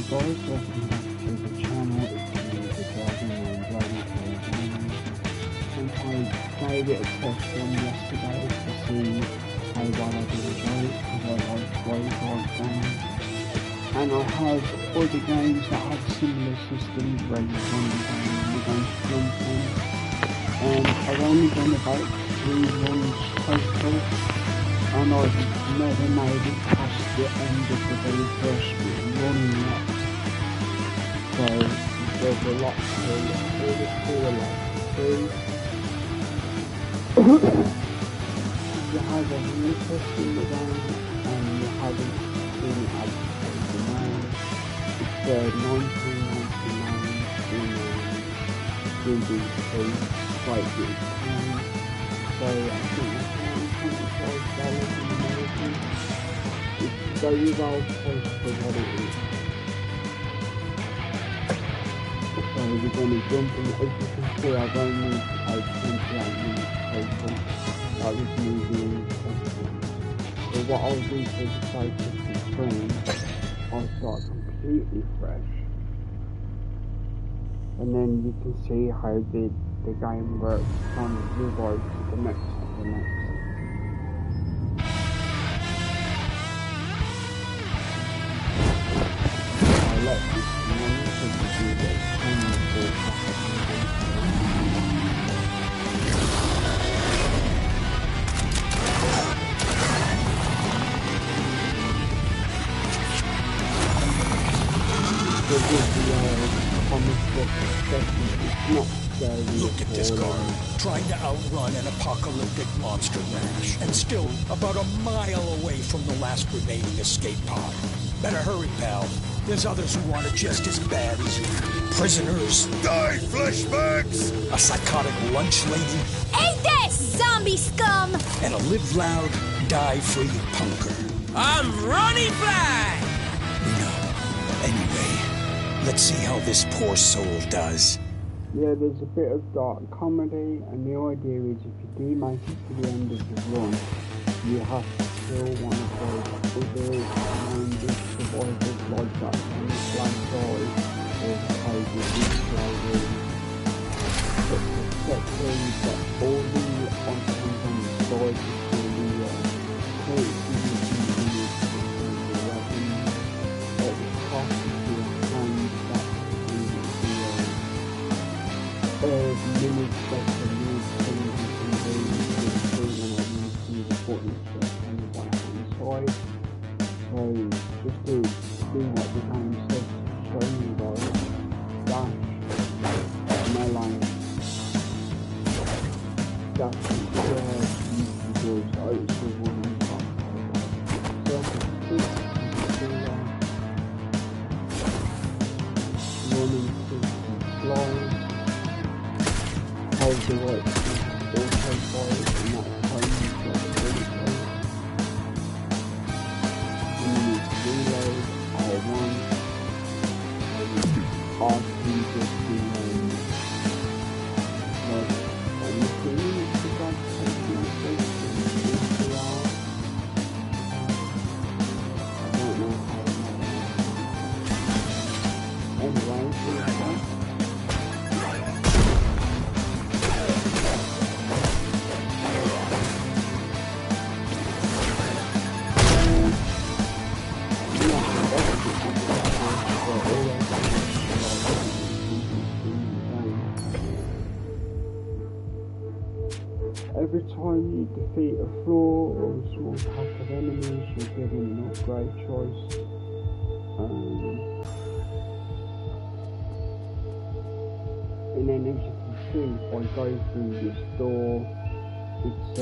guys, welcome back to the channel. It's me, the Dragon, and and I played it a test run yesterday to see how well I did enjoy it, because I like Waveguard games. And I have other games that have similar systems where you run the game and you're going to jump in. I've only done about 3 runs total, and I've never made it past the end of the very first run yet. So there's a lot to look forward to, a lot to do. If you have any interest in the game and you haven't seen it advertised now, it's £19.99 in GBP, quite good. So I think it's $25 in American. It's very well priced for what it is. So we're going to jump in. As you can see, I've only had 28 minutes total. That was me being tested. So what I'll do for the sake of the stream, I'll start completely fresh. And then you can see how the game works from your voice to the next. I like this one because you get Look at this guard, trying to outrun an apocalyptic monster mash, and still about a mile away from the last remaining escape pod. Better hurry, pal. There's others who want it just as bad as you. Prisoners. Die, fleshbags! A psychotic lunch lady. Eat this, zombie scum! And a live loud, die free punker. I'm Ronnie Fly! No. Anyway, let's see how this poor soul does. Yeah, there's a bit of dark comedy, and the idea is if you do make it to the end of the run, you have to kill one of those other minded survivors like that on the black side or the code of this driver. But especially you've got all the items on the side for the minutes that the new things and things and I use the buttons on the right hand side. So just to do what the game says to show you guys. Dash, melee, dash is where you can go out to one and top. Circle 6 is the running 6 and slide. Hold the right auto fire and that time you've got the bullet hole. And you need to reload R1 and R2 just to like on the screen it's the guy taking the face and the R. I don't know how to know that. Anyway, every time you defeat a floor or a small pack of enemies, you're given an upgrade choice. And then as you can see, if I go through this door, it's a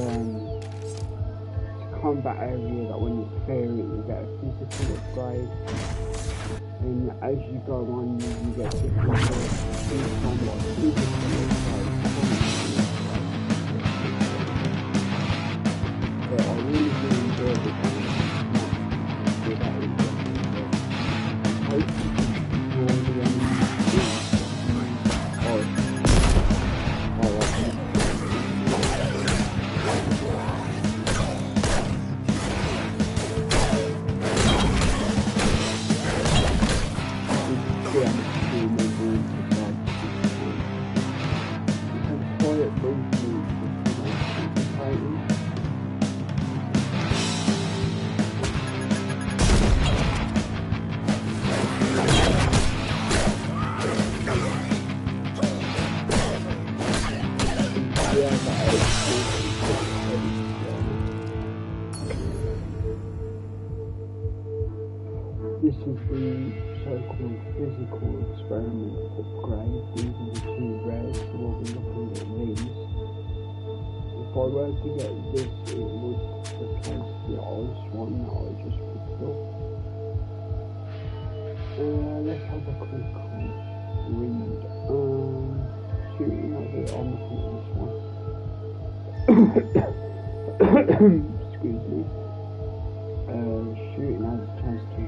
combat area that when you clear it, you get a physical upgrade. And as you go on, you get different physical upgrades. I really do enjoy the game. This is the so-called physical experiment upgrade. These are the two rares, so we'll be looking at these. If I were to get this, it would replace the ice one that I just picked up. Let's have a quick read. Shooting at it, I'm looking at this one. Excuse me. Shooting has a chance to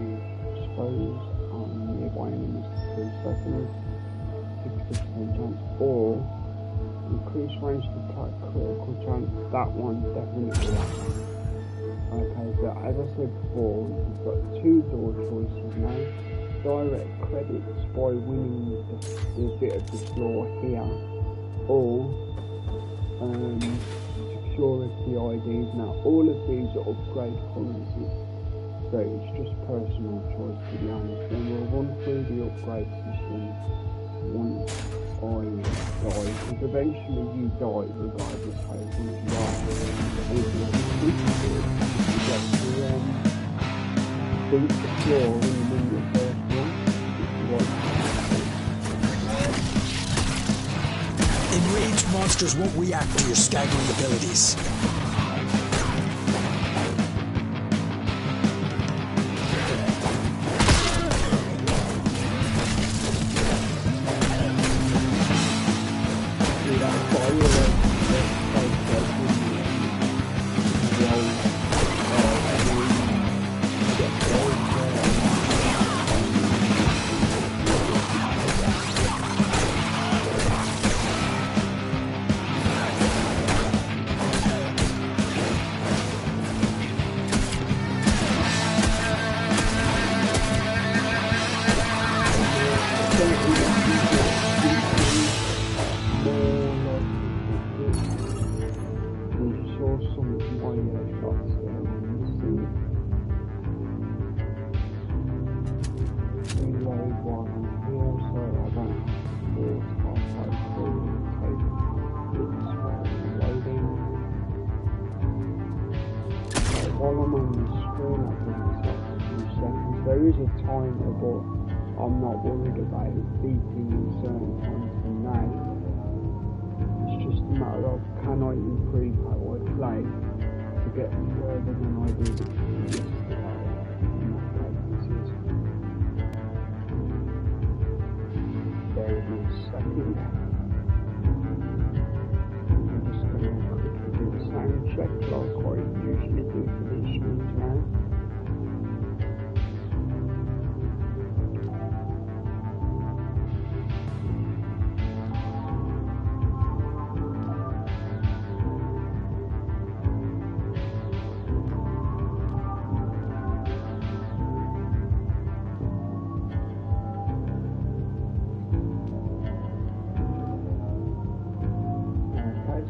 expose on nearby enemies for 3 seconds, 60% chance, or increase range to attack critical chance. That one definitely. Okay, so as I said before, you've got 2 door choices now. Direct credits by winning the bit of the floor here, or security IDs. Now all of these are upgrade currencies, so it's just personal choice, to be honest. And we'll run through the upgrade system once I die, because eventually you die regardless how good you are. And if you get to beat the floor when you win your first one, if you want. Enraged monsters won't react to your staggering abilities. While I'm on the screen, I think it's like a few seconds. There is a timer, but I'm not worried about it beeping in certain times from now. It's just a matter of, can I improve how I play to get further than I did yesterday in that practices. Bear with me a second. I'm just going to quickly do the sound check like I usually do for these streams now.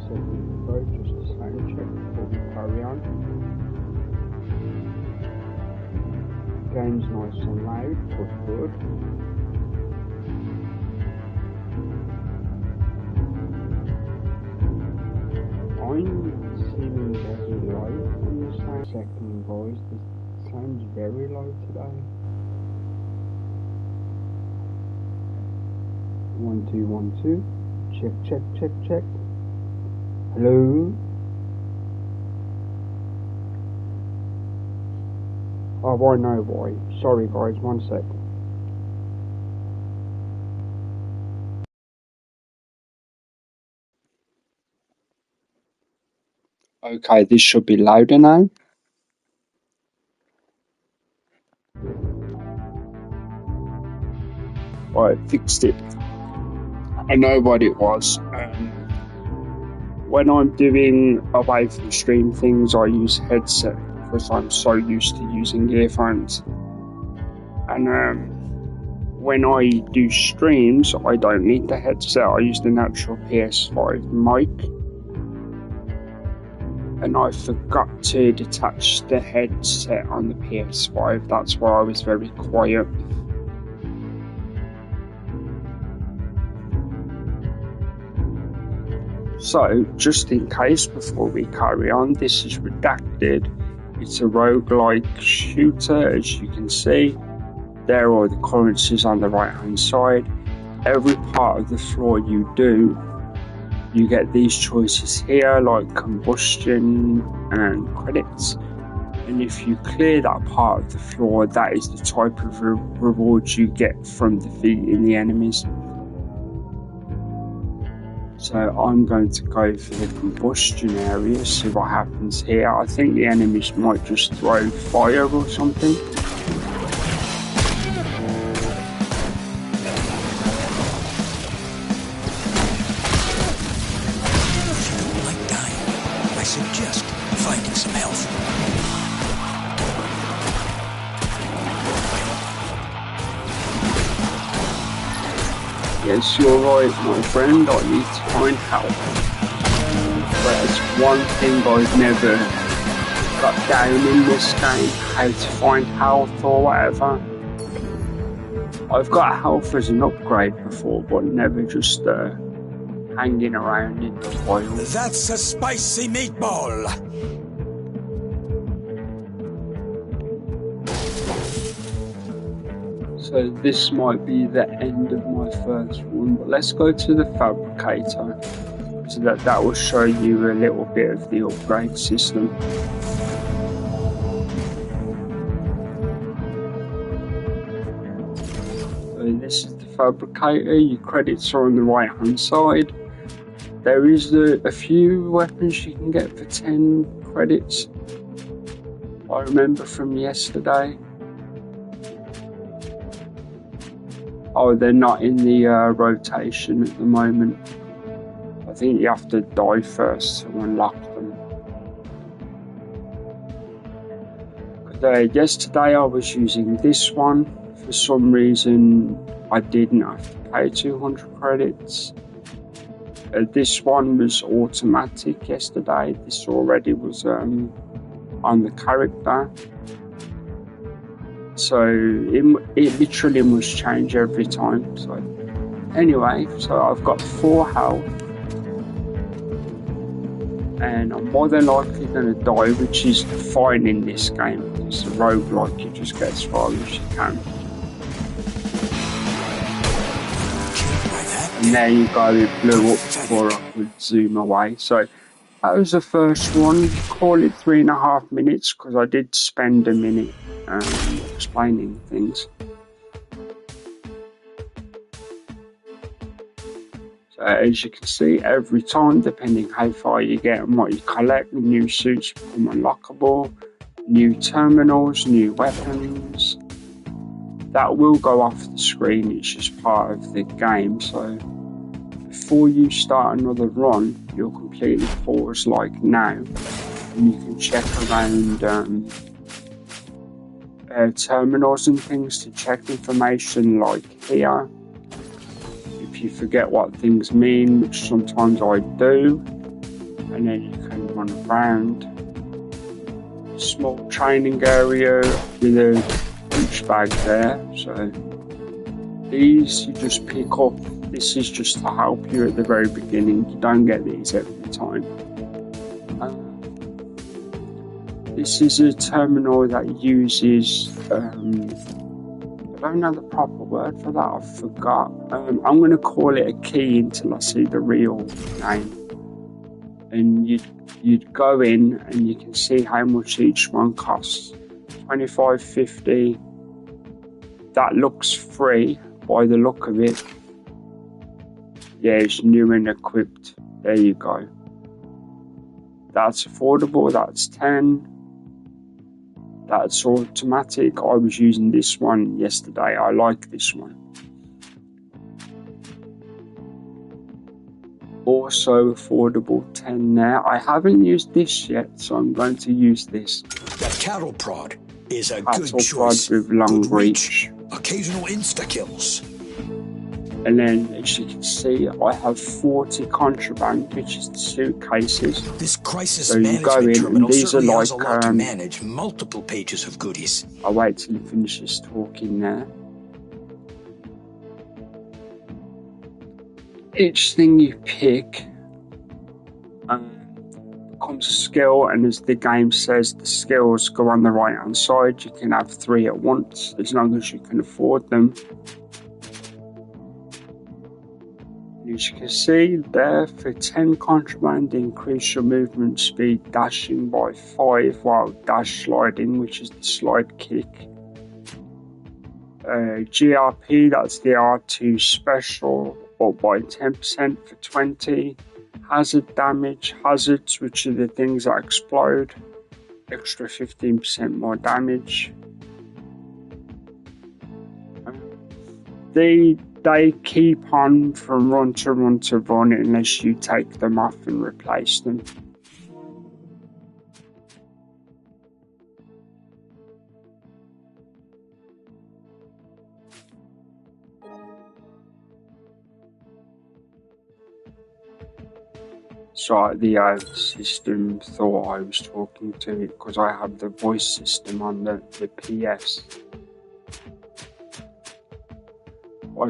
So we go just a sound check before we carry on. Game's nice and loud, but good. I'm seeming very low on the sound. Second guys, the sound's very low today. 1 2 1 2. Check check check check. Hello? Oh, I know why. Sorry guys, 1 sec. Okay, this should be louder now. I fixed it. I know what it was. When I'm doing away from stream things, I use headset because I'm so used to using earphones. And when I do streams, I don't need the headset. I use the natural PS5 mic. And I forgot to detach the headset on the PS5. That's why I was very quiet. So, just in case, before we carry on, this is Redacted. It's a roguelike shooter, as you can see. there are the currencies on the right hand side. Every part of the floor you do, you get these choices here, like combustion and credits. And if you clear that part of the floor, that is the type of rewards you get from defeating the enemies. So I'm going to go for the combustion area, see what happens here. I think the enemies might just throw fire or something. Yes, you're right, my friend, I need to find help. But it's one thing I've never got down in this game, how to find health or whatever. I've got health as an upgrade before, but never just hanging around in the wild. That's a spicy meatball! So this might be the end of my first one, but let's go to the fabricator, so that will show you a little bit of the upgrade system. So this is the fabricator, your credits are on the right hand side. There is a few weapons you can get for 10 credits, I remember from yesterday. Oh, they're not in the rotation at the moment. I think you have to die first to unlock them. Yesterday I was using this one. For some reason I didn't have to pay 200 credits. This one was automatic yesterday. This already was on the character. So it literally must change every time. So anyway, so I've got 4 health, and I'm more than likely going to die, which is fine in this game. It's a roguelike, you just get as far as you can. And there you go, it blew up before I could zoom away. So that was the first one. Call it 3.5 minutes, because I did spend a minute explaining things. So as you can see, every time, depending how far you get and what you collect, new suits become unlockable, new terminals, new weapons. That will go off the screen, it's just part of the game. So before you start another run, you'll completely pause like now, and you can check around terminals and things to check information, like here. If you forget what things mean, which sometimes I do, and then you can run around. Small training area with a douchebag there, so these you just pick up. This is just to help you at the very beginning. You don't get these every time. This is a terminal that uses, I don't know the proper word for that, I forgot. I'm going to call it a key until I see the real name. And you'd go in and you can see how much each one costs. 25.50. That looks free by the look of it. Yeah, it's new and equipped. There you go. That's affordable. That's 10. That's automatic. I was using this one yesterday. I like this one. Also affordable, 10 there. I haven't used this yet, so I'm going to use this. That cattle prod is a Cattle good choice. Prod with long Good reach. Occasional insta-kills. And then, as you can see, I have 40 contraband, which is the suitcases. This crisis So you go management in, terminal and these are certainly like, has a lot to manage multiple pages of goodies. I'll wait till he finishes talking there. Each thing you pick becomes a skill, and as the game says, the skills go on the right hand side. You can have 3 at once as long as you can afford them. As you can see there, for 10 contraband, increase your movement speed dashing by 5 while dash sliding, which is the slide kick. GRP, that's the R2 special, up by 10% for 20. Hazard damage, hazards, which are the things that explode, extra 15% more damage. They keep on from run to run to run unless you take them off and replace them. So the system thought I was talking to it because I have the voice system on the PS.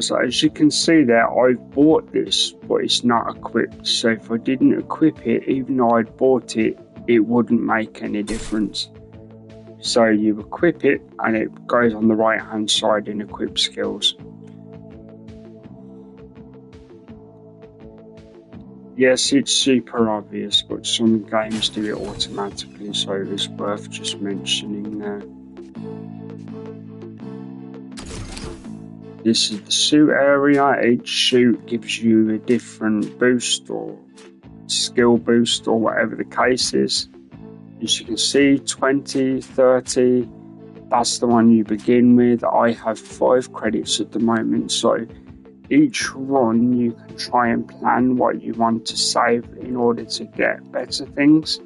So as you can see there, I've bought this, but it's not equipped. So if I didn't equip it, even though I'd bought it, it wouldn't make any difference. So you equip it and it goes on the right hand side in equip skills. Yes, it's super obvious, but some games do it automatically, so it's worth just mentioning there. This is the suit area. Each suit gives you a different boost or skill boost or whatever the case is. As you can see, 20, 30, that's the one you begin with. I have 5 credits at the moment, so each run you can try and plan what you want to save in order to get better things.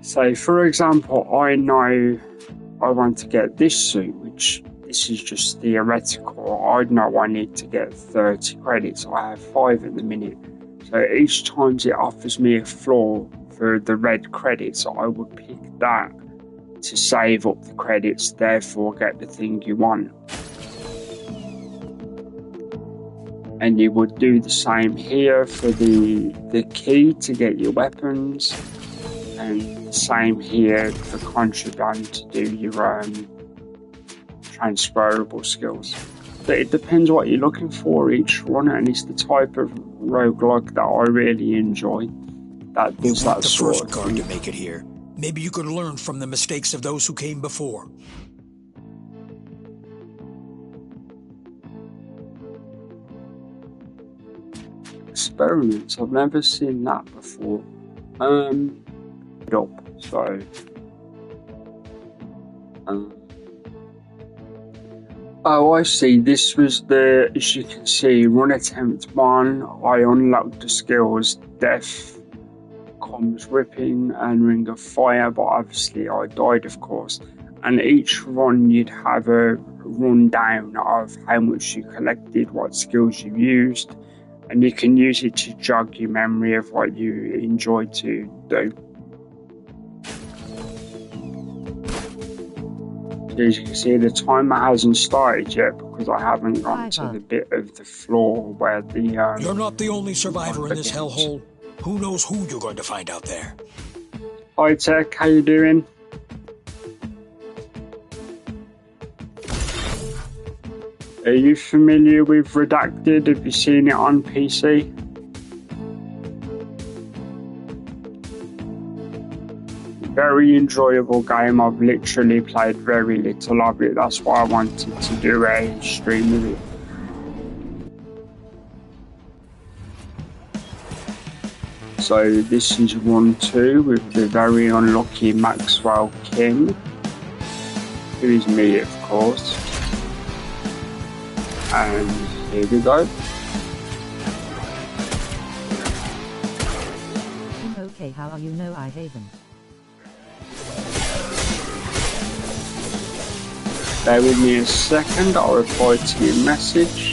So for example, I know I want to get this suit, which this is just theoretical. I know I need to get 30 credits. I have 5 at the minute. So each time it offers me a floor for the red credits, I would pick that to save up the credits, therefore get the thing you want. And you would do the same here for the key to get your weapons, and the same here for contraband to do your transferable skills. But it depends what you're looking for each run, and it's the type of roguelike that I really enjoy. That does that sort of thing. The first card to make it here. Maybe you could learn from the mistakes of those who came before. Experiments, I've never seen that before. Oh, I see. This was the, as you can see, run attempt 1. I unlocked the skills Death Comes Ripping and Ring of Fire, but obviously I died, of course. And each run you'd have a rundown of how much you collected, what skills you used, and you can use it to jog your memory of what you enjoy to do. So as you can see, the timer hasn't started yet because I haven't gone to the bit of the floor where the... You're not the only survivor in this hellhole. Who knows who you're going to find out there? Hi Tech, how you doing? Are you familiar with Redacted? Have you seen it on PC? Very enjoyable game. I've literally played very little of it. That's why I wanted to do a stream of it. So this is 1-2 with the very unlucky Maxwell King, who is me, of course. And here we go. Okay, how are you? No, I haven't. Bear with me a second, I'll reply to your message.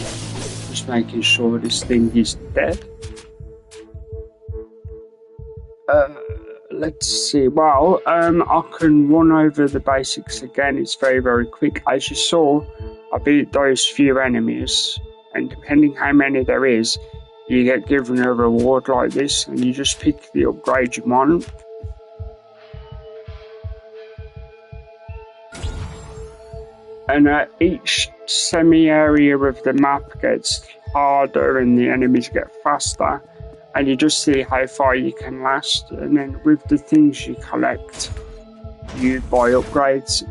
Just making sure this thing is dead. Let's see. Well, I can run over the basics again. It's very, very quick. As you saw, I beat those few enemies, and depending how many there is, you get given a reward like this, and you just pick the upgrade you want. And each semi-area of the map gets harder and the enemies get faster, and you just see how far you can last. And then with the things you collect, you buy upgrades,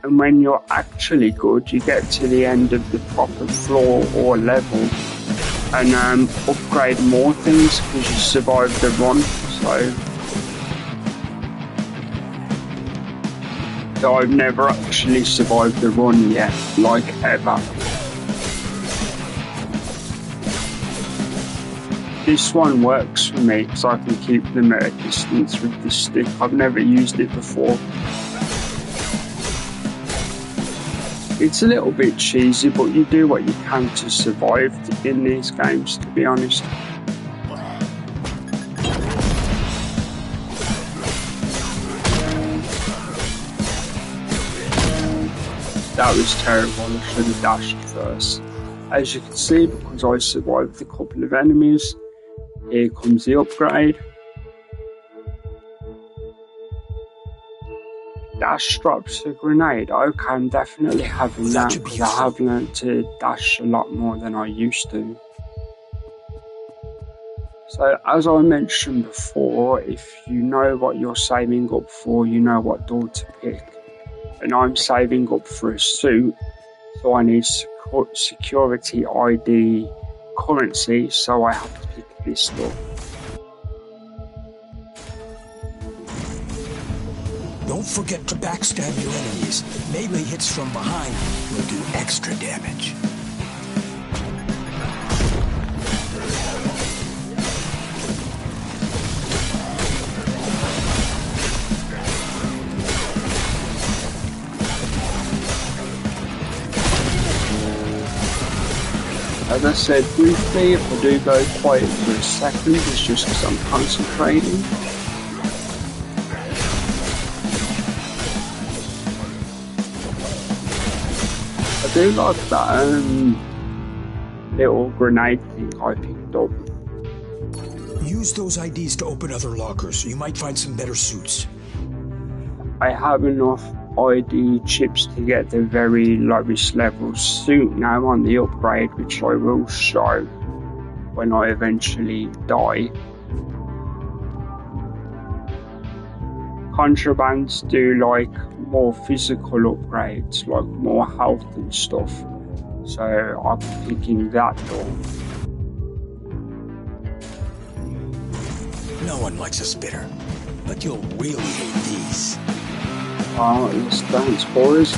and when you're actually good, you get to the end of the proper floor or level and upgrade more things because you survived the run. So I've never actually survived the run yet, like ever. This one works for me because I can keep them at a distance with the stick. I've never used it before. It's a little bit cheesy, but you do what you can to survive in these games, to be honest. That was terrible, I should have dashed first. As you can see, because I survived a couple of enemies, here comes the upgrade. Dash drops a grenade. Okay, I'm definitely having that because I have learned to dash a lot more than I used to. So as I mentioned before, if you know what you're saving up for, you know what door to pick. And I'm saving up for a suit, so I need security ID currency, so I have to pick this door. Don't forget to backstab your enemies. Melee hits from behind will do extra damage. As I said briefly, if I do go quiet for a second, it's just because I'm concentrating. I do like that little grenade thing I picked up. Use those IDs to open other lockers. You might find some better suits. I have enough ID chips to get the very lowest level suit now on the upgrade, which I will show when I eventually die. Contrabands do like more physical upgrades, like more health and stuff, so I'm picking that door. No one likes a spitter, but you'll really hate these. Oh, let's dance, boys.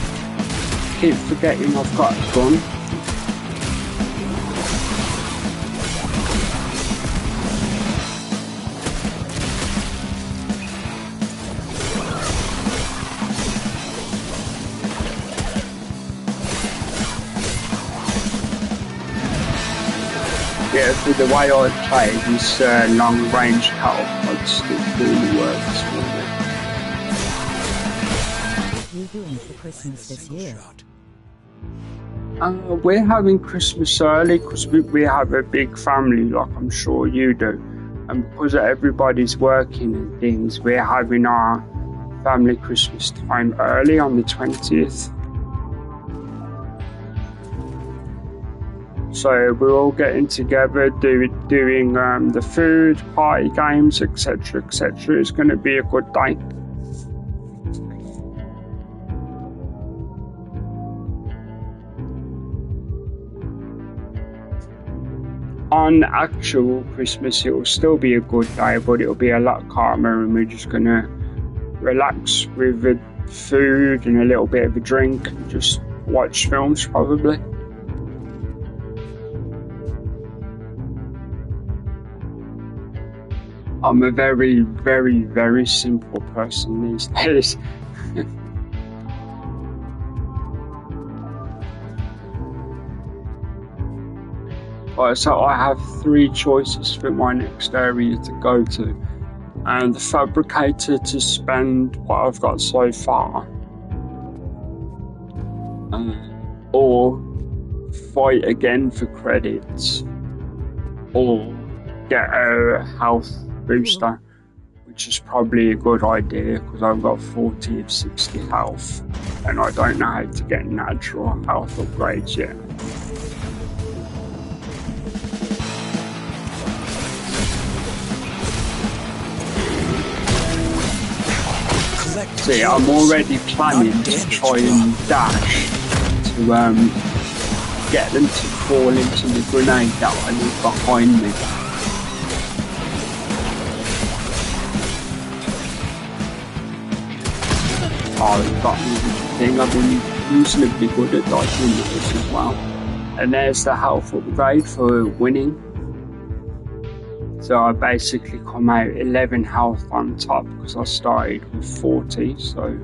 Keep forgetting I've got a gun. Yeah, for the way I play, this long-range catapult still really works for me. What are you doing for Christmas this year? We're having Christmas early because we have a big family, like I'm sure you do. And because everybody's working and things, we're having our family Christmas time early on the 20th. So we're all getting together, doing the food, party games, etc., etc. It's going to be a good day. On actual Christmas, it will still be a good day, but it'll be a lot calmer, and we're just going to relax with the food and a little bit of a drink and just watch films, probably. I'm a very, very, very simple person these days. Right, so I have 3 choices for my next area to go to. And the fabricator to spend what I've got so far. Or fight again for credits. Or get a health booster, which is probably a good idea because I've got 40 of 60 health and I don't know how to get natural health upgrades yet. See, I'm already planning to try and dash to get them to fall into the grenade that I leave behind me. Oh, it's got me with the thing. I've been reasonably good at dodging this as well. And there's the health upgrade for winning. So I basically come out 11 health on top because I started with 40, so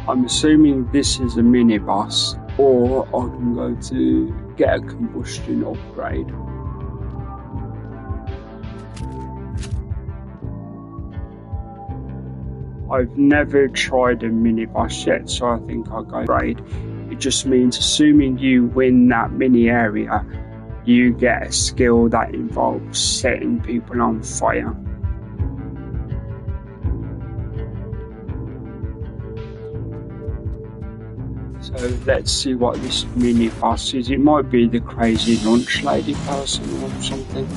I'm assuming this is a mini boss, or I can go to get a combustion upgrade. I've never tried a mini boss yet, so I think I'll go upgrade. It just means assuming you win that mini area, you get a skill that involves setting people on fire. So let's see what this mini boss is. It might be the crazy lunch lady person or something.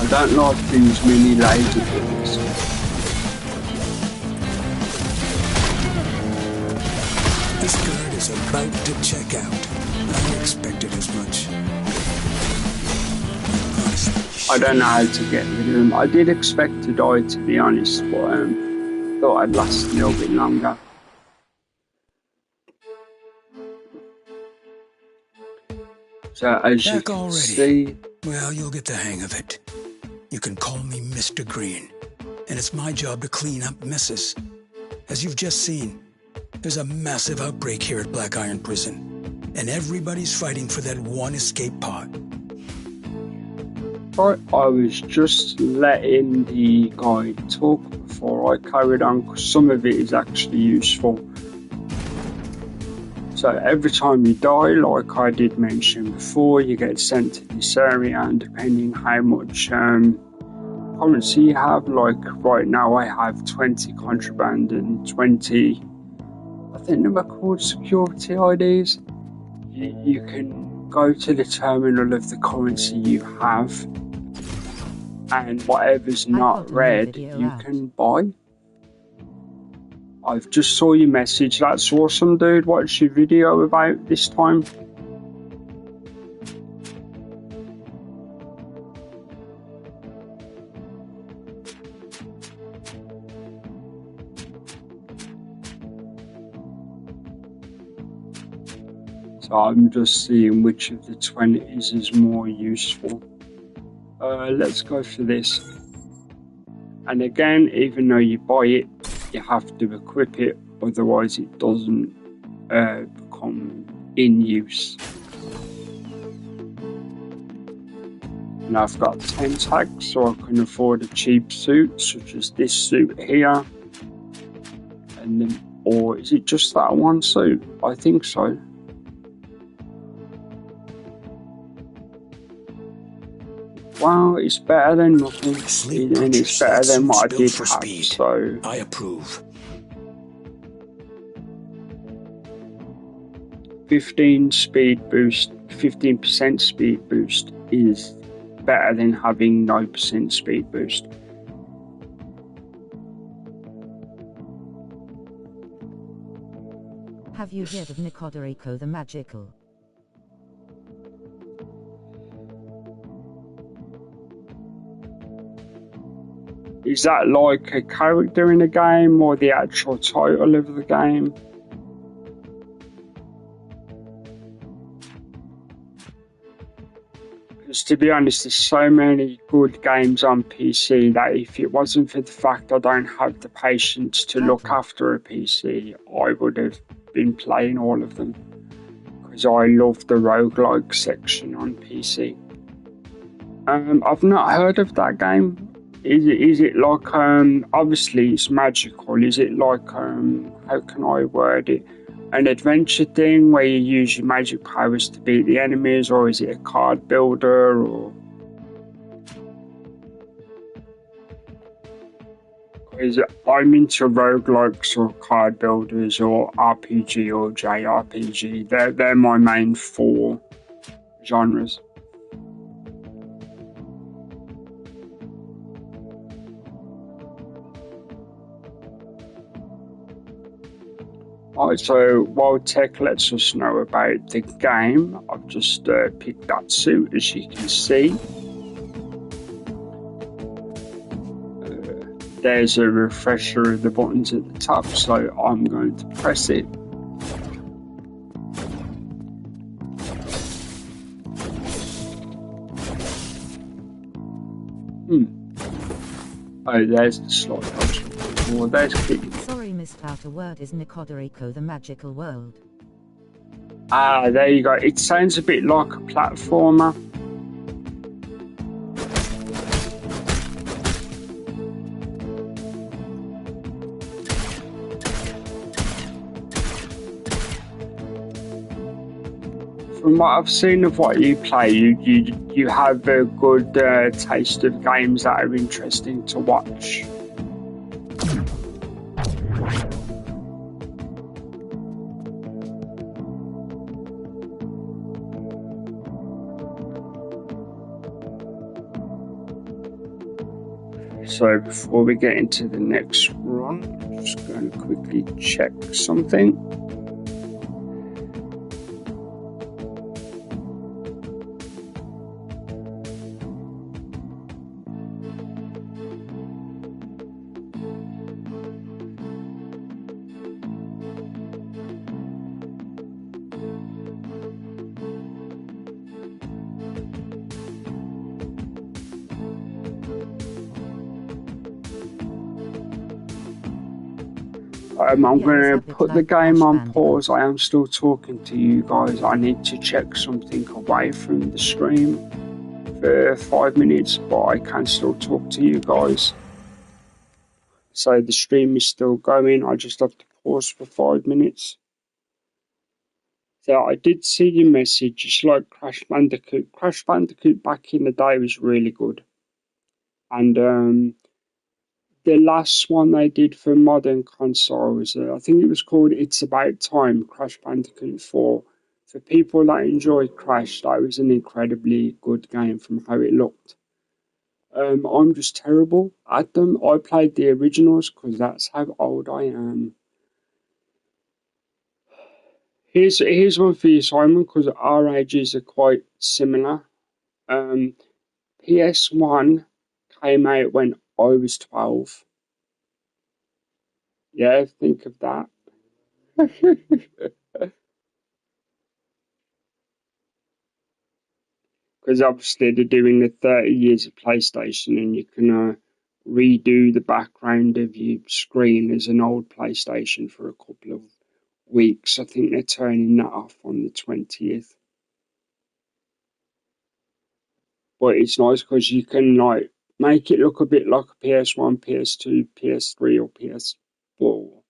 I don't like these mini laser things. This guard is about to check out. I expected as much. I don't know how to get rid of them. I did expect to die, to be honest, but thought I'd last a little bit longer. So as you can see... Well, you'll get the hang of it. You can call me Mr. Green, and it's my job to clean up messes. As you've just seen, there's a massive outbreak here at Black Iron Prison, and everybody's fighting for that one escape pod. Right, I was just letting the guy talk before I carried on, because some of it is actually useful. So every time you die, like I did mention before, you get sent to this area, and depending how much currency you have, like right now I have 20 contraband and 20, I think they were called security IDs. You can go to the terminal of the currency you have, and whatever's not red, you can buy. I've just saw your message. That's awesome, dude. What's your video about this time? So I'm just seeing which of the 20s is more useful. Let's go for this. And again, even though you buy it, you have to equip it, otherwise it doesn't become in use. And I've got 10 tags, so I can afford a cheap suit, such as this suit here. And then, or is it just that one suit? I think so. Well, it's better than nothing, and it's better than what I did have, so... I approve. 15% speed boost is better than having 9% speed boost. Have you heard of Nicodorico the Magical? Is that like a character in the game or the actual title of the game? Because to be honest, there's so many good games on PC that if it wasn't for the fact I don't have the patience to look after a PC, I would have been playing all of them. Because I love the roguelike section on PC. I've not heard of that game. Is it like obviously it's magical. Is it like how can I word it? An adventure thing where you use your magic powers to beat the enemies, or is it a card builder, or is it, I'm into roguelikes or card builders or RPG or JRPG. They're my main four genres. Alright, so while Tech lets us know about the game, I've just picked that suit, as you can see. There's a refresher of the buttons at the top, so I'm going to press it. Oh, there's the slot. Oh, there's clicking. Sorry, missed out a word is Nicoderico the Magical World. Ah, there you go. It sounds a bit like a platformer. From what I've seen of what you play, you have a good taste of games that are interesting to watch. So before we get into the next run, I'm just going to quickly check something. I'm going to put the game on pause. I am still talking to you guys. I need to check something away from the stream for 5 minutes, but I can still talk to you guys. So the stream is still going. I just have to pause for 5 minutes. So I did see your message. It's like Crash Bandicoot. Crash Bandicoot back in the day was really good. And the last one they did for modern consoles, I think it was called It's About Time, Crash Bandicoot 4. For people that enjoyed Crash, that was an incredibly good game from how it looked. I'm just terrible at them. I played the originals because that's how old I am. Here's one for you, Simon, because our ages are quite similar. PS1 came out when I was 12. Yeah, think of that. Because obviously they're doing the 30 years of PlayStation, and you can redo the background of your screen as an old PlayStation for a couple of weeks. I think they're turning that off on the 20th. But it's nice because you can like make it look a bit like a PS1, PS2, PS3, or PS4. I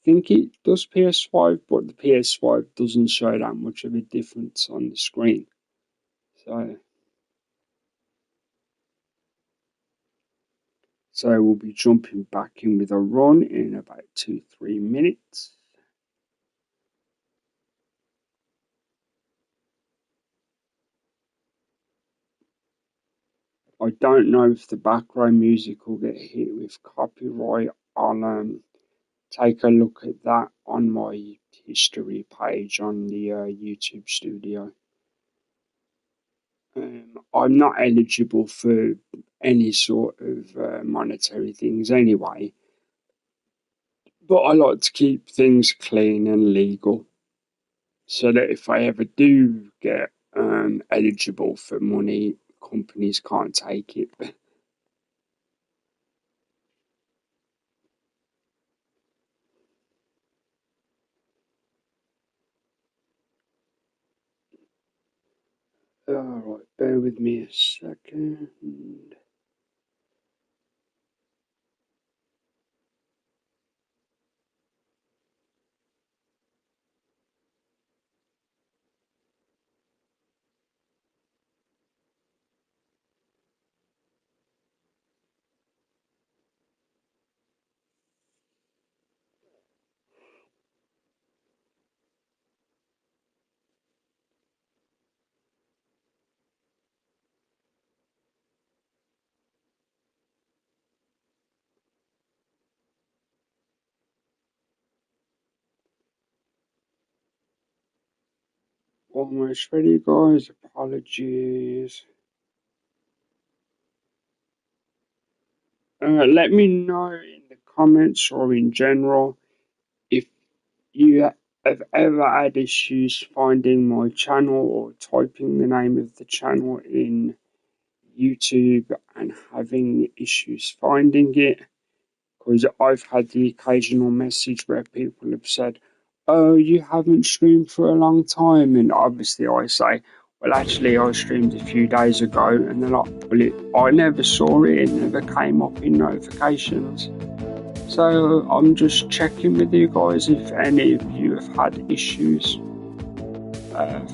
think it does PS5, but the PS5 doesn't show that much of a difference on the screen. So we'll be jumping back in with a run in about 2-3 minutes. I don't know if the background music will get hit with copyright. I'll take a look at that on my history page on the YouTube studio. I'm not eligible for any sort of monetary things anyway, but I like to keep things clean and legal so that if I ever do get eligible for money, companies can't take it. Alright, bear with me a second. Almost ready, guys. Apologies. Let me know in the comments or in general if you have ever had issues finding my channel or typing the name of the channel in YouTube and having issues finding it. Because I've had the occasional message where people have said, "Oh, you haven't streamed for a long time," and obviously I say, "Well, actually, I streamed a few days ago," and they're like, "Well, I never saw it; it never came up in notifications." So I'm just checking with you guys if any of you have had issues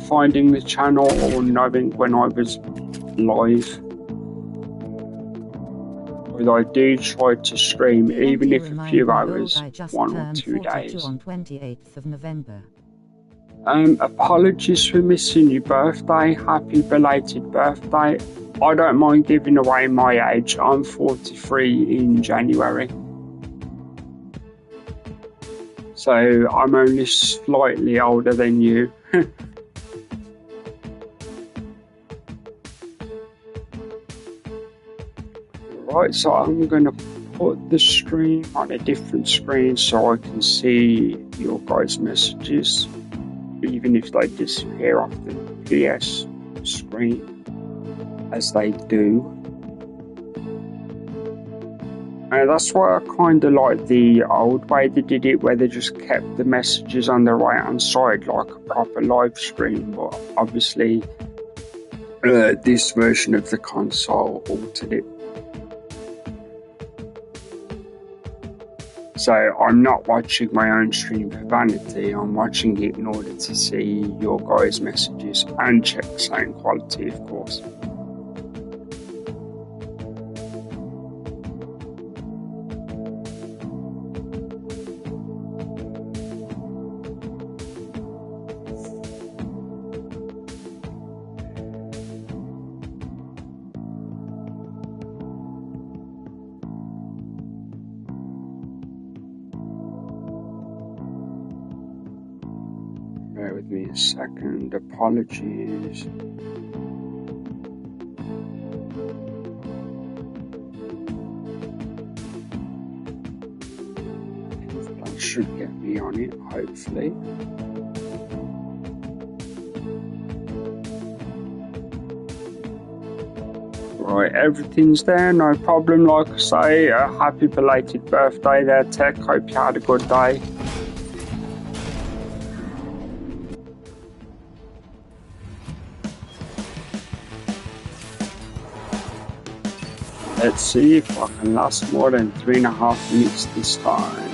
finding the channel or knowing when I was live. I do try to stream, even if a few hours, 1 or 2 days. On 28th of November. Apologies for missing your birthday. Happy belated birthday. I don't mind giving away my age. I'm 43 in January. So I'm only slightly older than you. Right, so I'm going to put the stream on a different screen so I can see your guys' messages, even if they disappear off the PS screen, as they do. And that's why I kind of like the old way they did it, where they just kept the messages on the right hand side like a proper live stream, but obviously this version of the console altered it. So I'm not watching my own stream for vanity, I'm watching it in order to see your guys' messages and check sound quality, of course. Bear with me a second, apologies. That should get me on it, hopefully. Right, everything's there, no problem. Like I say, happy belated birthday there, Tech. Hope you had a good day. Let's see if I can last more than 3.5 minutes this time.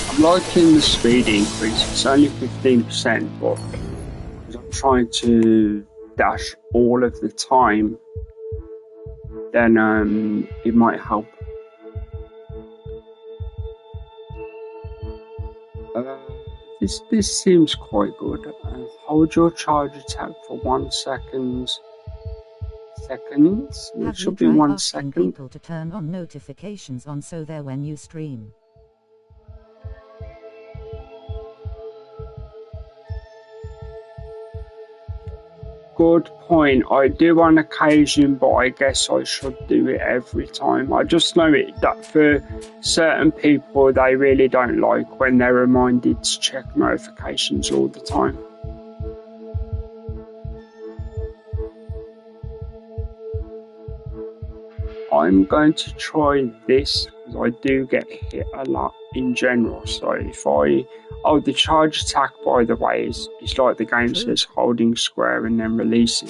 I'm liking the speed increase, it's only 15%, but because I'm trying to dash all of the time, then it might help. This seems quite good. Hold your charger tab for 1 second. It should be 1 second. People to turn on notifications on so they're when you stream. Good point. I do on occasion, but I guess I should do it every time. I just know it that for certain people, they really don't like when they're reminded to check notifications all the time. I'm going to try this because I do get hit a lot in general. So if the charge attack, by the way, is like the game says, holding square and then releasing.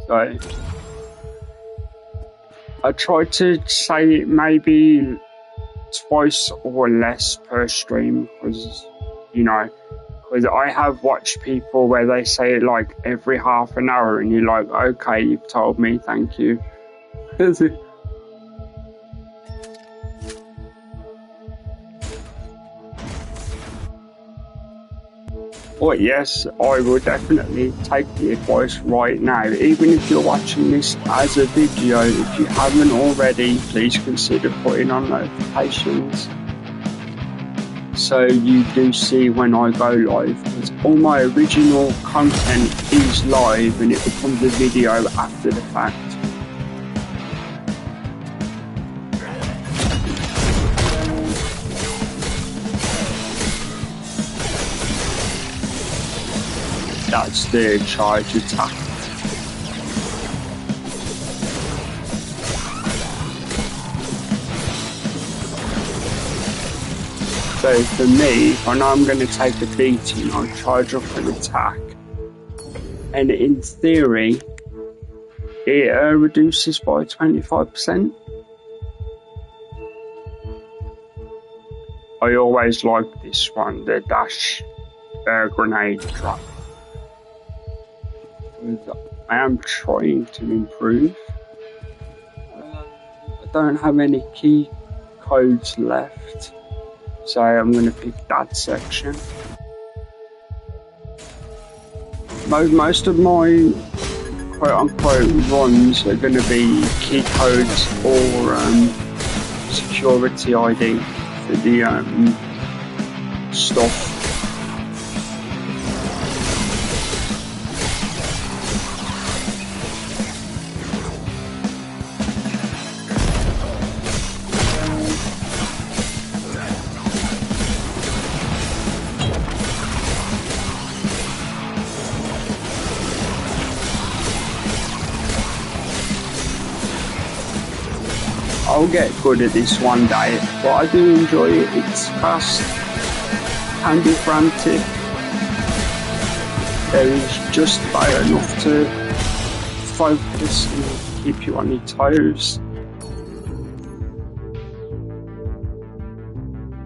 So I try to say it maybe twice or less per stream because, because I have watched people where they say it like every half an hour and you're like, okay, you've told me, thank you. But yes, I will definitely take the advice right now. Even if you're watching this as a video, if you haven't already, please consider putting on notifications so you do see when I go live. Because all my original content is live and it becomes a video after the fact. That's the charge attack. So for me, I know I'm going to take a beating, I'll charge up an attack. And in theory, it reduces by 25%. I always like this one, the dash grenade drop. I am trying to improve. I don't have any key codes left, so I'm going to pick that section. Most of my quote-unquote runs are going to be key codes or security ID for the stuff. I'll get good at this one day, but I do enjoy it. It's fast, can be frantic. There is just about enough to focus and keep you on your toes.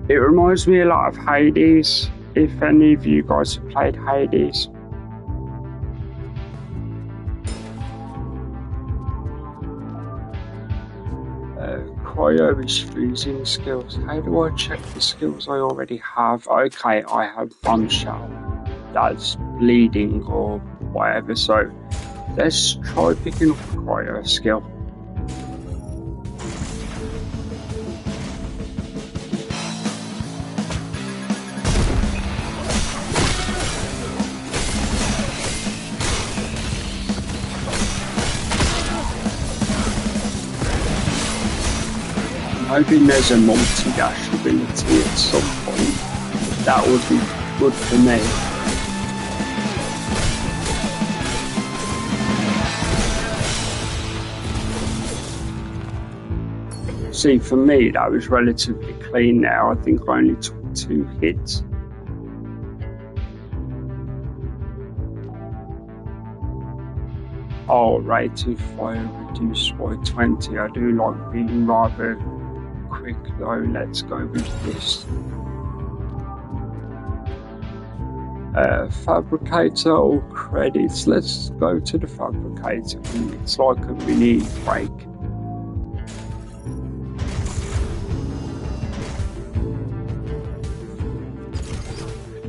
It reminds me a lot of Hades, if any of you guys have played Hades. Cryo is freezing skills. How do I check the skills I already have? Okay, I have bombshell. That's bleeding or whatever. So let's try picking up a cryo skill. Hoping there's a multi-dash ability at some point. That would be good for me. See, for me, that was relatively clean now. I think I only took 2 hits. Oh, rate of fire reduced by 20. I do like being rather quick though. Let's go with this. Fabricator or credits? Let's go to the fabricator. It's like a mini break.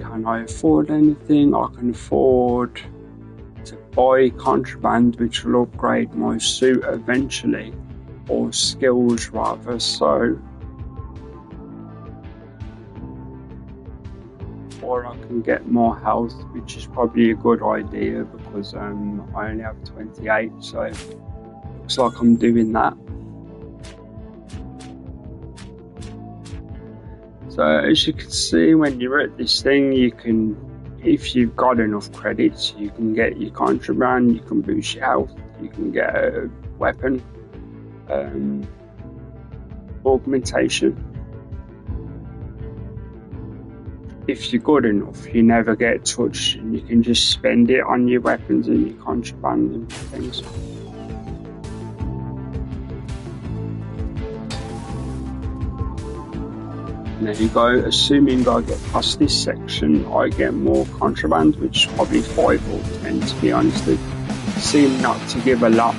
Can I afford anything? I can afford to buy contraband, which will upgrade my suit eventually. Or skills rather, so or I can get more health, which is probably a good idea because I only have 28, so looks like I'm doing that. So as you can see, when you're at this thing, you can, if you've got enough credits, you can get your contraband, you can boost your health, you can get a weapon. augmentation. If you're good enough, you never get touched, and you can just spend it on your weapons and your contraband and things. There you go. Assuming I get past this section, I get more contraband, which is probably 5 or 10 to be honest. They seem not to give a lot.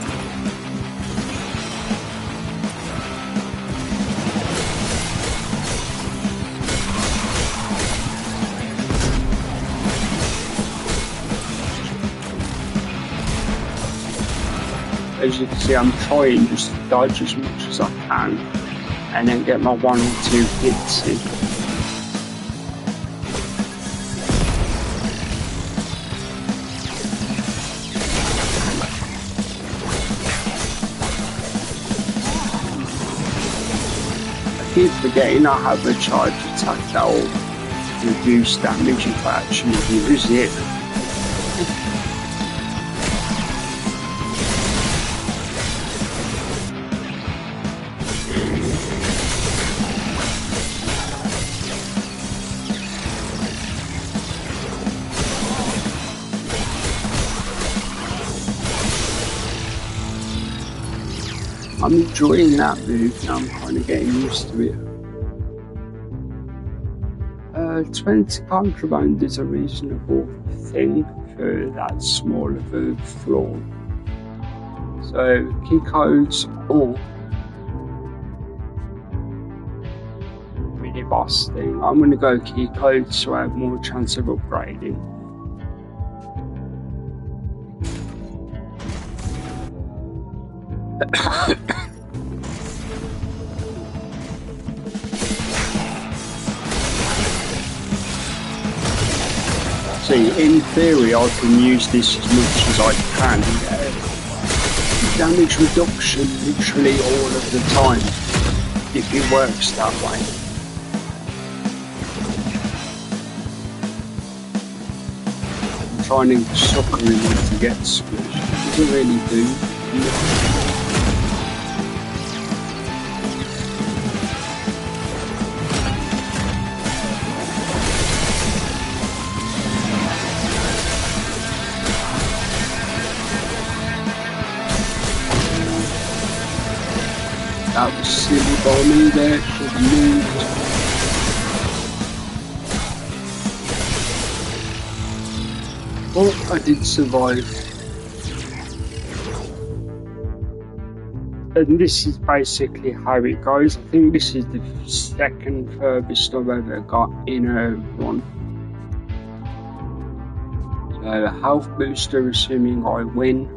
As you can see, I'm trying just to dodge as much as I can and then get my 1 or 2 hits in. I keep forgetting I have a charge attack that will reduce damage if I actually use it. I'm enjoying that move now, I'm kind of getting used to it. 20 contraband is a reasonable thing for that small of a floor. So, key codes or mini boss thing. I'm going to go key codes so I have more chance of upgrading. See, in theory I can use this as much as I can. Damage reduction literally all of the time, if it works that way. I'm trying to sucker him to get squished. It doesn't really do. That was silly by me there, should have moved. But I did survive. And this is basically how it goes. I think this is the second furthest I've ever got in a run. So health booster, assuming I win.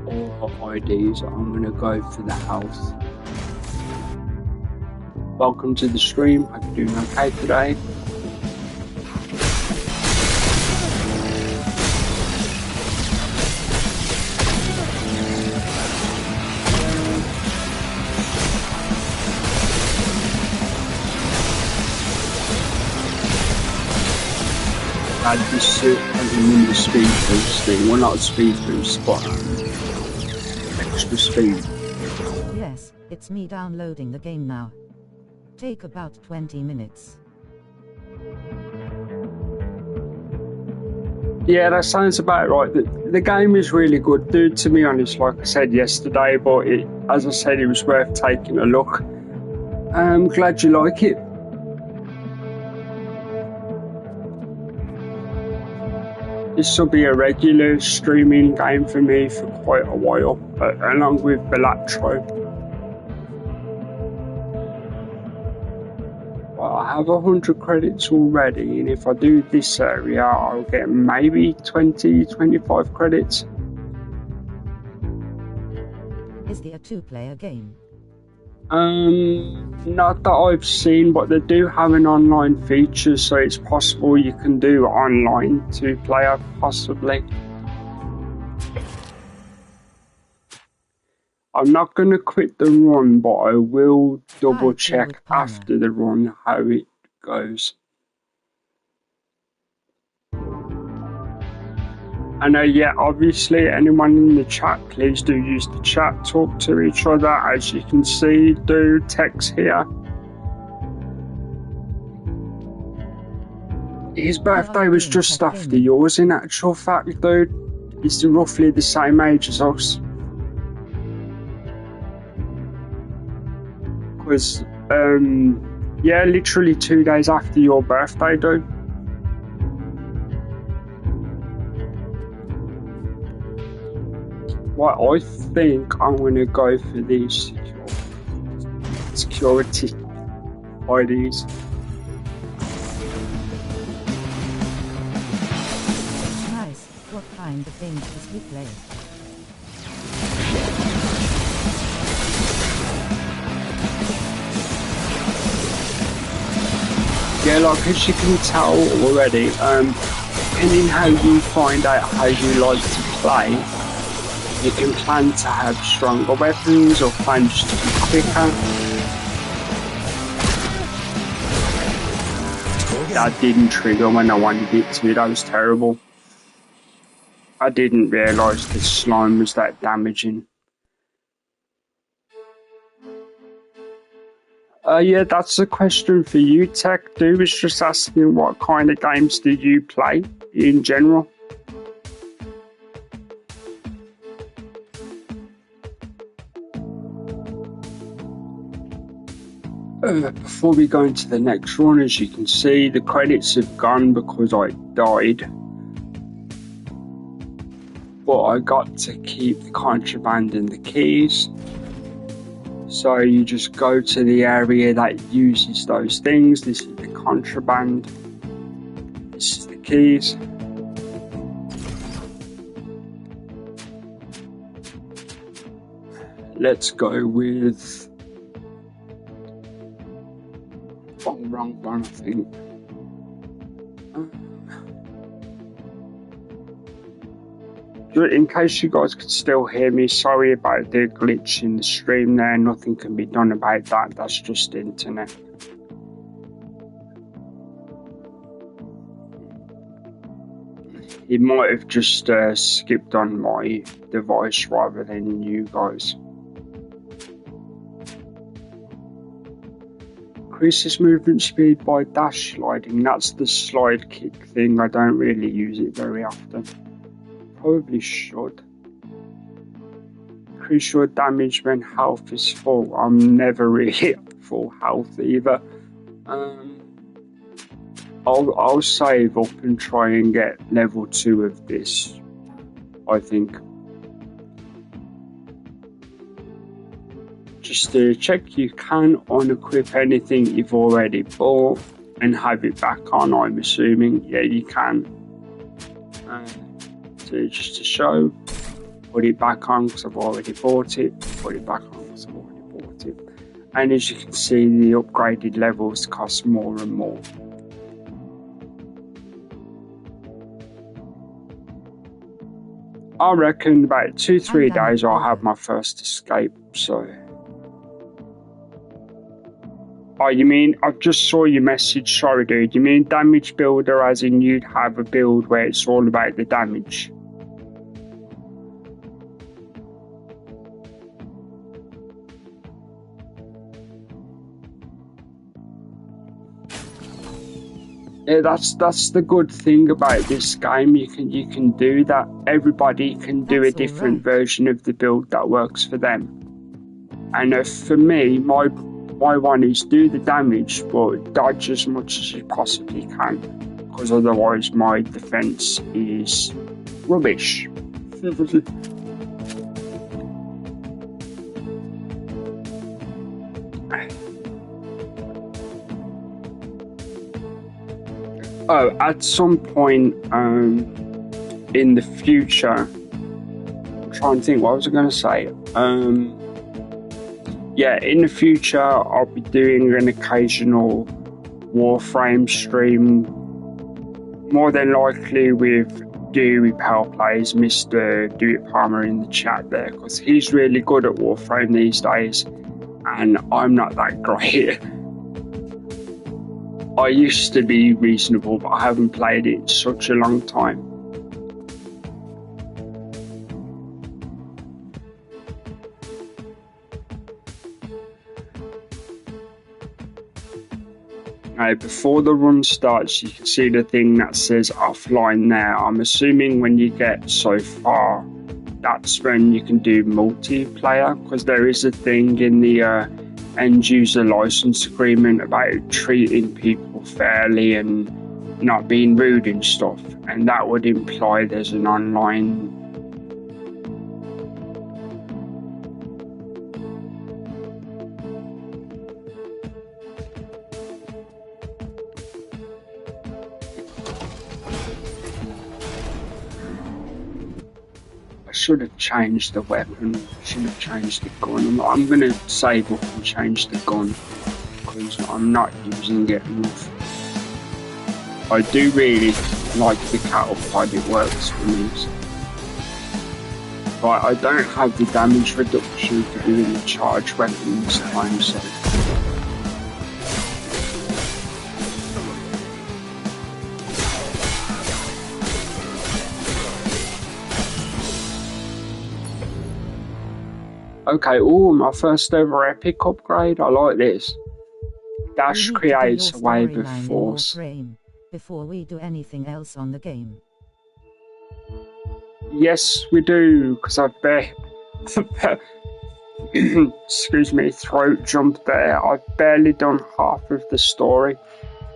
Or IDs, I'm going to go for the health. Welcome to the stream, hope you're doing okay today. I had this suit as a mini speed boost thing, well not a speed boost, but extra speed. Yes, it's me downloading the game now. Take about 20 minutes. Yeah, that sounds about right. The game is really good, dude, to be honest, like I said yesterday, but as I said, it was worth taking a look. I'm glad you like it. This will be a regular streaming game for me for quite a while, along with Belatro. Well, I have 100 credits already, and if I do this area, I'll get maybe 20-25 credits. Is it a 2-player game? Not that I've seen, but they do have an online feature, so it's possible you can do online 2-player, possibly. I'm not going to quit the run, but I will double check after the run how it goes. And yeah, obviously, anyone in the chat, please do use the chat, talk to each other. As you can see, do text here. His birthday was just after yours, in actual fact, dude. He's roughly the same age as us. Was yeah, literally 2 days after your birthday, dude. Well, I think I'm gonna go for these security IDs. Nice. What kind of games does he play? Yeah, like as you can tell already, depending how you find out how you like to play, you can plan to have stronger weapons or plan just to be quicker. That didn't trigger when I wanted it to, that was terrible. I didn't realise the slime was that damaging. Yeah, that's a question for you, Tech. Dude was just asking what kind of games do you play in general? Before we go into the next one, as you can see, the credits have gone because I died. But I got to keep the contraband and the keys. So you just go to the area that uses those things. This is the contraband. This is the keys. Let's go with... oh, wrong one, I think. In case you guys could still hear me, sorry about the glitch in the stream there. Nothing can be done about that. That's just internet. It might have just skipped on my device rather than you guys. Increases movement speed by dash sliding. That's the slide kick thing. I don't really use it very often. Probably should. Increase your damage when health is full. I'm never really at full health either. I'll save up and try and get level 2 of this, I think. Just to check, you can unequip anything you've already bought and have it back on, I'm assuming. Yeah, you can. So just to show, put it back on because I've already bought it, put it back on because I've already bought it. And as you can see, the upgraded levels cost more and more. I reckon about 2-3 days I'll have my first escape, so... Oh, you mean, I just saw your message, sorry dude, you mean damage builder as in you'd have a build where it's all about the damage? Yeah, that's the good thing about this game. You can do that. Everybody can do a different version of the build that works for them. And for me, my one is do the damage, but dodge as much as you possibly can, because otherwise my defense is rubbish. Oh, at some point in the future, I'm trying to think, what was I going to say? Yeah, in the future, I'll be doing an occasional Warframe stream, more than likely with Dewey Power Plays, Mr. Dewey Palmer in the chat there, because he's really good at Warframe these days, and I'm not that great. I used to be reasonable, but I haven't played it in such a long time. Now, before the run starts, you can see the thing that says offline there. I'm assuming when you get so far, that's when you can do multiplayer, because there is a thing in the end user license agreement about treating people fairly and not being rude and stuff, and that would imply there's an online. I should have changed the weapon, should have changed the gun. I'm going to save up and change the gun because I'm not using it enough. I do really like the cattle pod, it works for me. But I don't have the damage reduction for doing the charge weapon this time, so. Okay, my first ever epic upgrade. I like this. Dash creates a wave of force. Before we do anything else on the game. Yes, we do, because I've excuse me, throat jump there. I've barely done half of the story,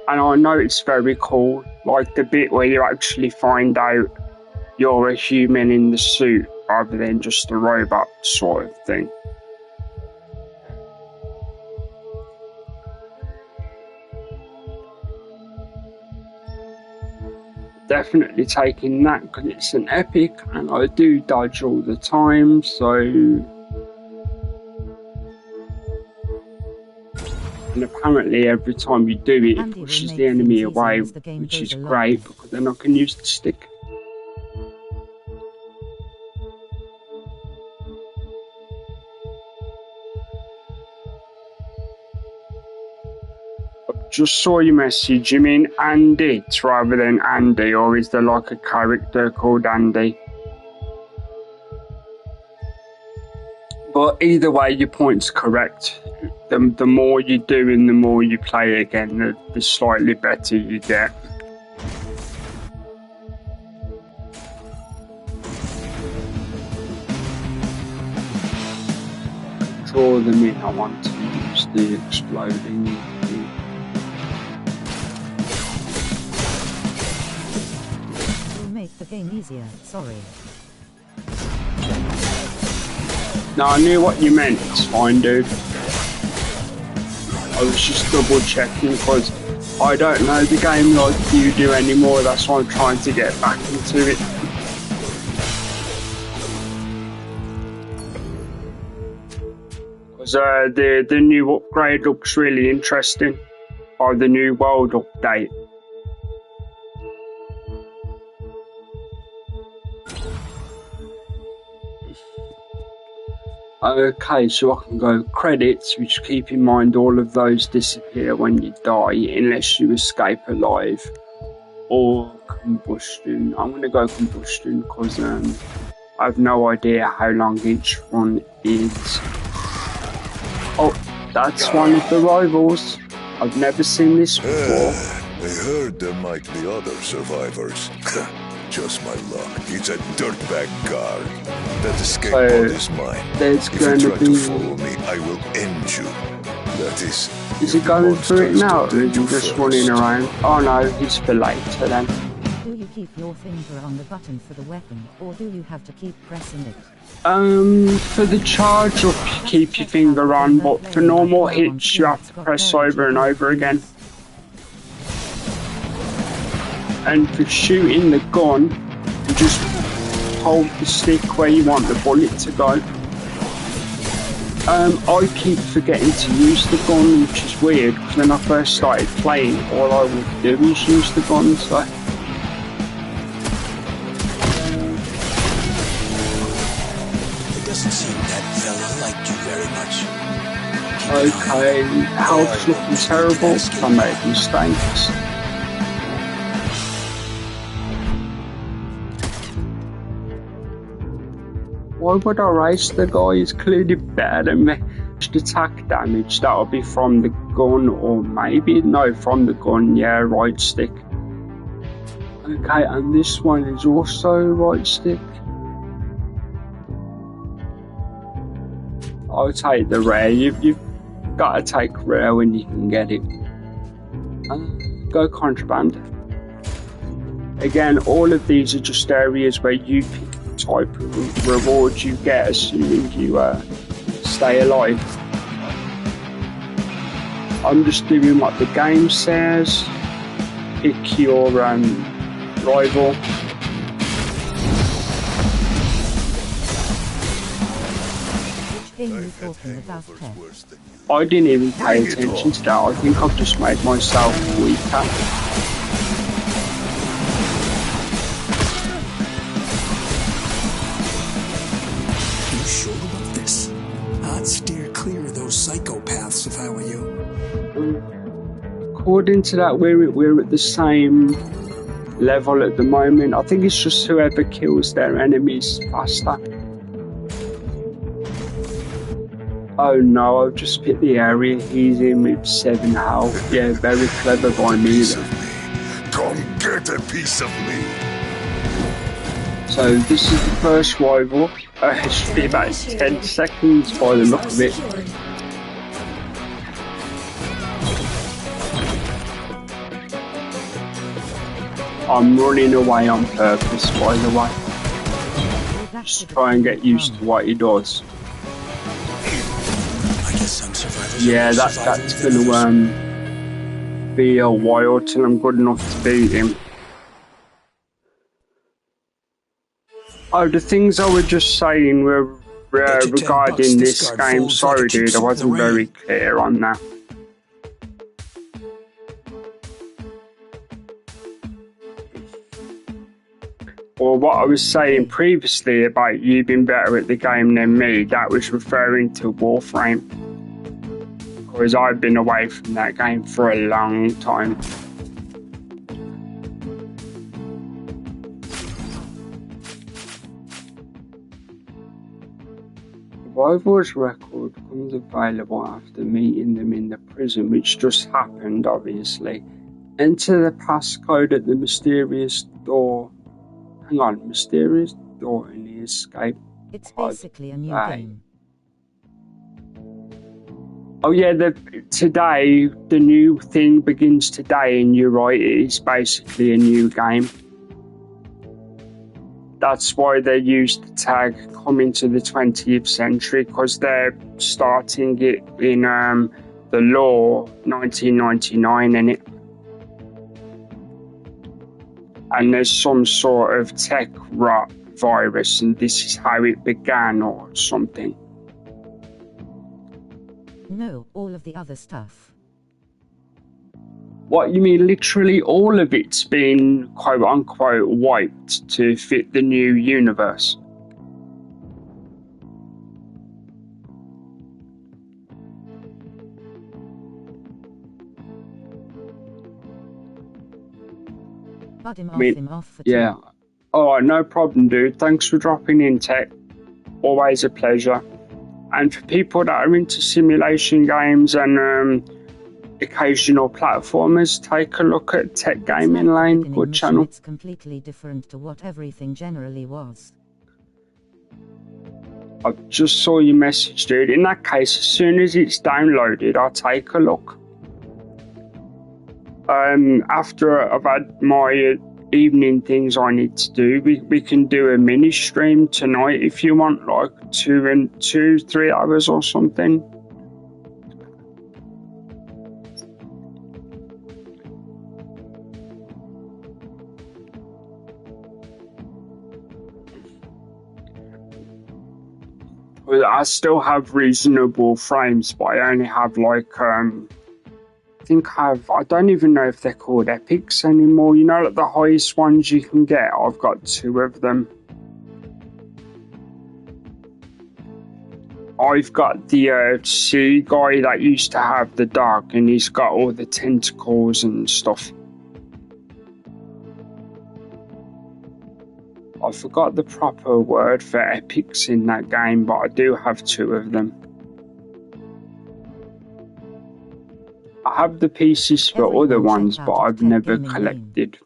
and I know it's very cool, like the bit where you actually find out you're a human in the suit rather than just a robot sort of thing. Definitely taking that because it's an epic and I do dodge all the time, so. And apparently every time you do it, it pushes the enemy away, which is great because then I can use the stick. Just saw your message. You mean Andy rather than Andy, or is there like a character called Andy? But either way, your point's correct. The more you do and the more you play again, the slightly better you get. Draw them in. I want to use the exploding. The game easier, sorry. No, I knew what you meant, it's fine, dude. I was just double checking because I don't know the game like you do anymore, that's why I'm trying to get back into it. Because the new upgrade looks really interesting, or the new world update. Okay, so I can go credits, which keep in mind all of those disappear when you die unless you escape alive, or combustion. I'm going to go combustion because I have no idea how long each one is. Oh, that's one of the rivals. I've never seen this before. I heard there might be other survivors. Just my luck. It's a dirtbag car. That escape pod is mine. There's if going you try to be. To follow me, I will end you. That is. Is he going through it now, or is he just running around? Oh no, he's for later then. Do you keep your finger on the button for the weapon, or do you have to keep pressing it? For the charge up, you keep your finger on, but for normal hits, you have to press over and over again. And for shooting the gun, you just hold the stick where you want the bullet to go. I keep forgetting to use the gun, which is weird, because when I first started playing, all I would do is use the gun, so. It doesn't seem that fella liked you very much. Okay, health's looking terrible, I made mistakes. Why would I race the guy? He's clearly better than me. attack damage, that'll be from the gun, or maybe, no, from the gun, yeah, right stick. Okay, and this one is also right stick. I'll take the rare. You've got to take rare when you can get it. Go contraband. Again, all of these are just areas where you pick the type of reward you get, assuming you stay alive. I'm just doing what the game says. Pick your rival. I didn't even pay attention to that. I think I've just made myself weaker. You sure about this? I'd steer clear of those psychopaths if I were you. According to that, we're at the same level at the moment. I think it's just whoever kills their enemies faster. Oh no, I've just picked the area he's in with 7 health. Yeah, very clever by me then. Come get a piece of me. So this is the first rival. It should be about 10 seconds by the look of it. I'm running away on purpose, by the way. Just try and get used to what he does. Yeah, that's gonna be a while till I'm good enough to beat him. Oh, the things I was just saying were regarding this game. Sorry, dude, I wasn't very clear on that. Or what I was saying previously about you being better at the game than me, that was referring to Warframe. Because I've been away from that game for a long time. Rival's record becomes available after meeting them in the prison, which just happened, obviously. Enter the passcode at the mysterious door. Hang on, mysterious door in the escape. It's basically a new game. Oh yeah, today, the new thing begins today, and you're right, it is basically a new game. That's why they used the tag coming to the 20th century, because they're starting it in the law 1999 in it. And there's some sort of tech rot virus, and this is how it began or something. No, all of the other stuff. What, you mean literally all of it's been quote unquote wiped to fit the new universe? Him off for yeah. Alright, no problem, dude. Thanks for dropping in, Tech. Always a pleasure. And for people that are into simulation games and occasional platformers, take a look at Tech Gaming Lane, good channel. It's completely different to what everything generally was. I just saw your message, dude. In that case, as soon as it's downloaded, I'll take a look. After I've had my evening things I need to do, we can do a mini stream tonight if you want, like 3 hours or something. Well, I still have reasonable frames, but I only have like I don't even know if they're called epics anymore. You know, like the highest ones you can get. I've got 2 of them. I've got the sea guy that used to have the dog, and he's got all the tentacles and stuff. I forgot the proper word for epics in that game, but I do have 2 of them. have the pieces for Everyone other check ones, out but I've Tech never Gaming collected.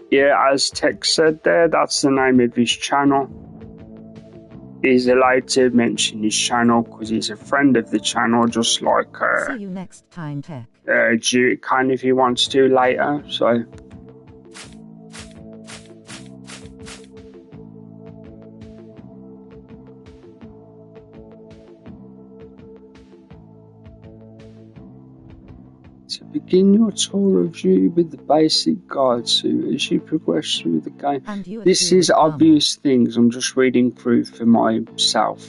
Yeah, as Tech said there, that's the name of his channel. He's allowed to mention his channel because he's a friend of the channel, just like See you next time, Tech. Duke can if he wants to later. So. To begin your tour of duty with the basic guide suit as you progress through the game. This is obvious things I'm just reading through for myself.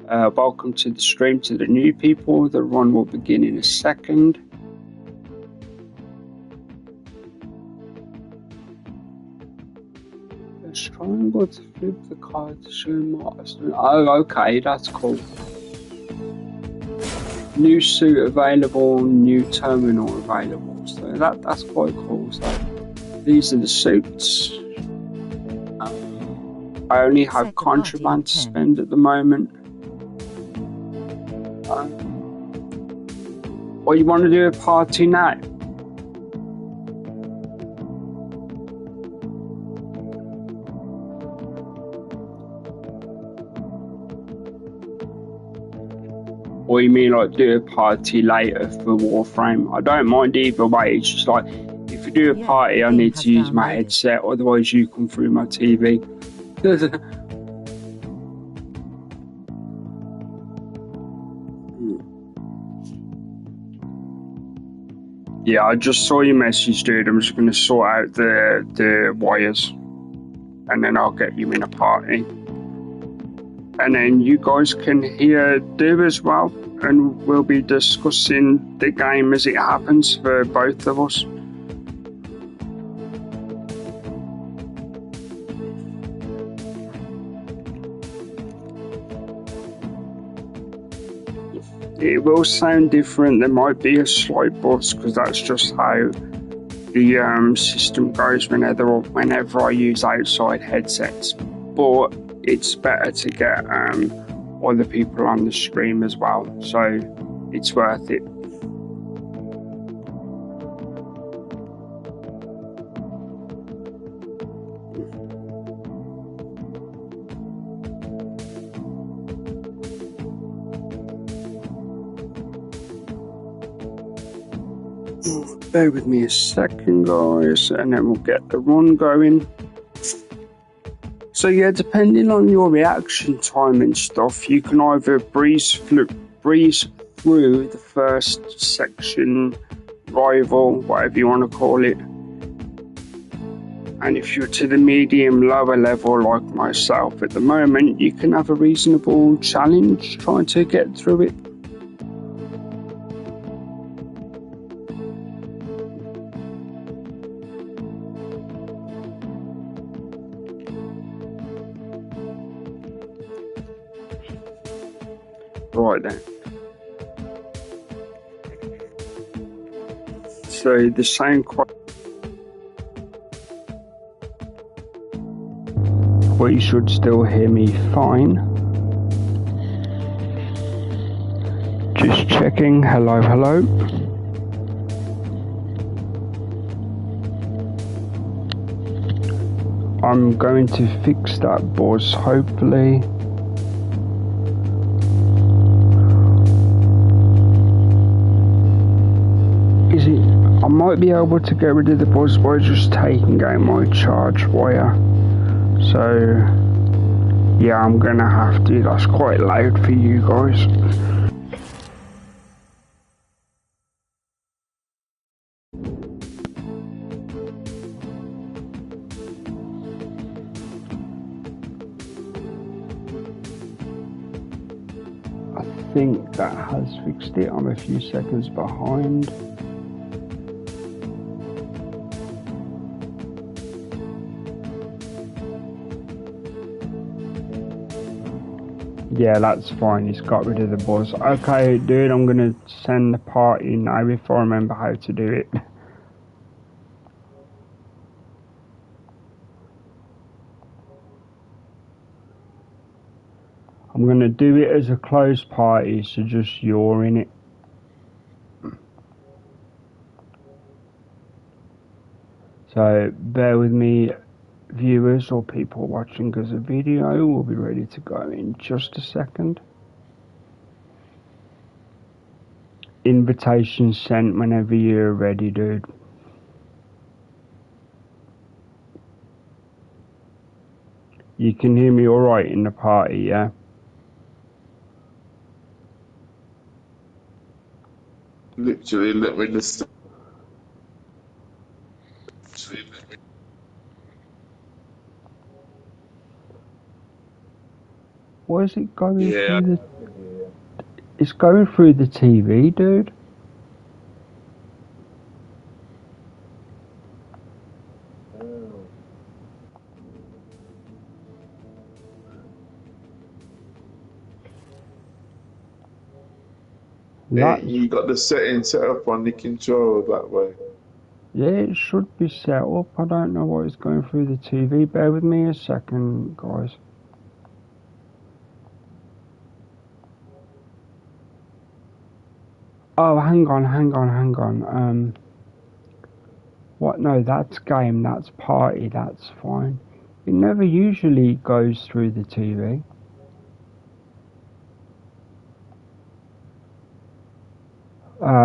Welcome to the stream to the new people. The run will begin in a second. Press triangle to flip the card to show marks. Oh, okay, that's cool. New suit available, new terminal available. So that's quite cool. So these are the suits. I only have contraband to spend at the moment. Or you want to do a party now? Or you mean like do a party later for Warframe? I don't mind either way. It's just like if you do a party, I need to use my headset. Otherwise, you come through my TV. Yeah, I just saw your message, dude. I'm just going to sort out the wires, and then I'll get you in a party. And then you guys can hear do as well, and we'll be discussing the game as it happens for both of us. It will sound different. There might be a slight buzz because that's just how the system goes whenever I use outside headsets. But it's better to get other people on the stream as well, so it's worth it. Bear with me a second, guys, and then we'll get the run going. So yeah, depending on your reaction time and stuff, you can either breeze through the first section, rival, whatever you want to call it. And if you're to the medium lower level like myself at the moment, you can have a reasonable challenge trying to get through it. Right then. So the same question. Well, you should still hear me fine. Just checking. Hello, hello. I'm going to fix that buzz, hopefully. I might be able to get rid of the buzz by just taking out my charge wire. So yeah, I'm gonna have to. That's quite loud for you guys. I think that has fixed it. I'm a few seconds behind. Yeah, that's fine. It's got rid of the buzz. Okay, dude, I'm gonna send the party now if I remember how to do it. I I'm going to do it as a closed party, so just you're in it. So bear with me, viewers or people watching, because the video will be ready to go in just a second. Invitation sent whenever you're ready, dude. You can hear me alright in the party, yeah? Literally, let me just. Why is it going Yeah. through the... It's going through the TV, dude. Yeah, you got the settings set up on the controller that way. Yeah, it should be set up. I don't know why it's going through the TV. Bear with me a second, guys. Oh, hang on. What? No, that's game, that's party, that's fine. It never usually goes through the TV.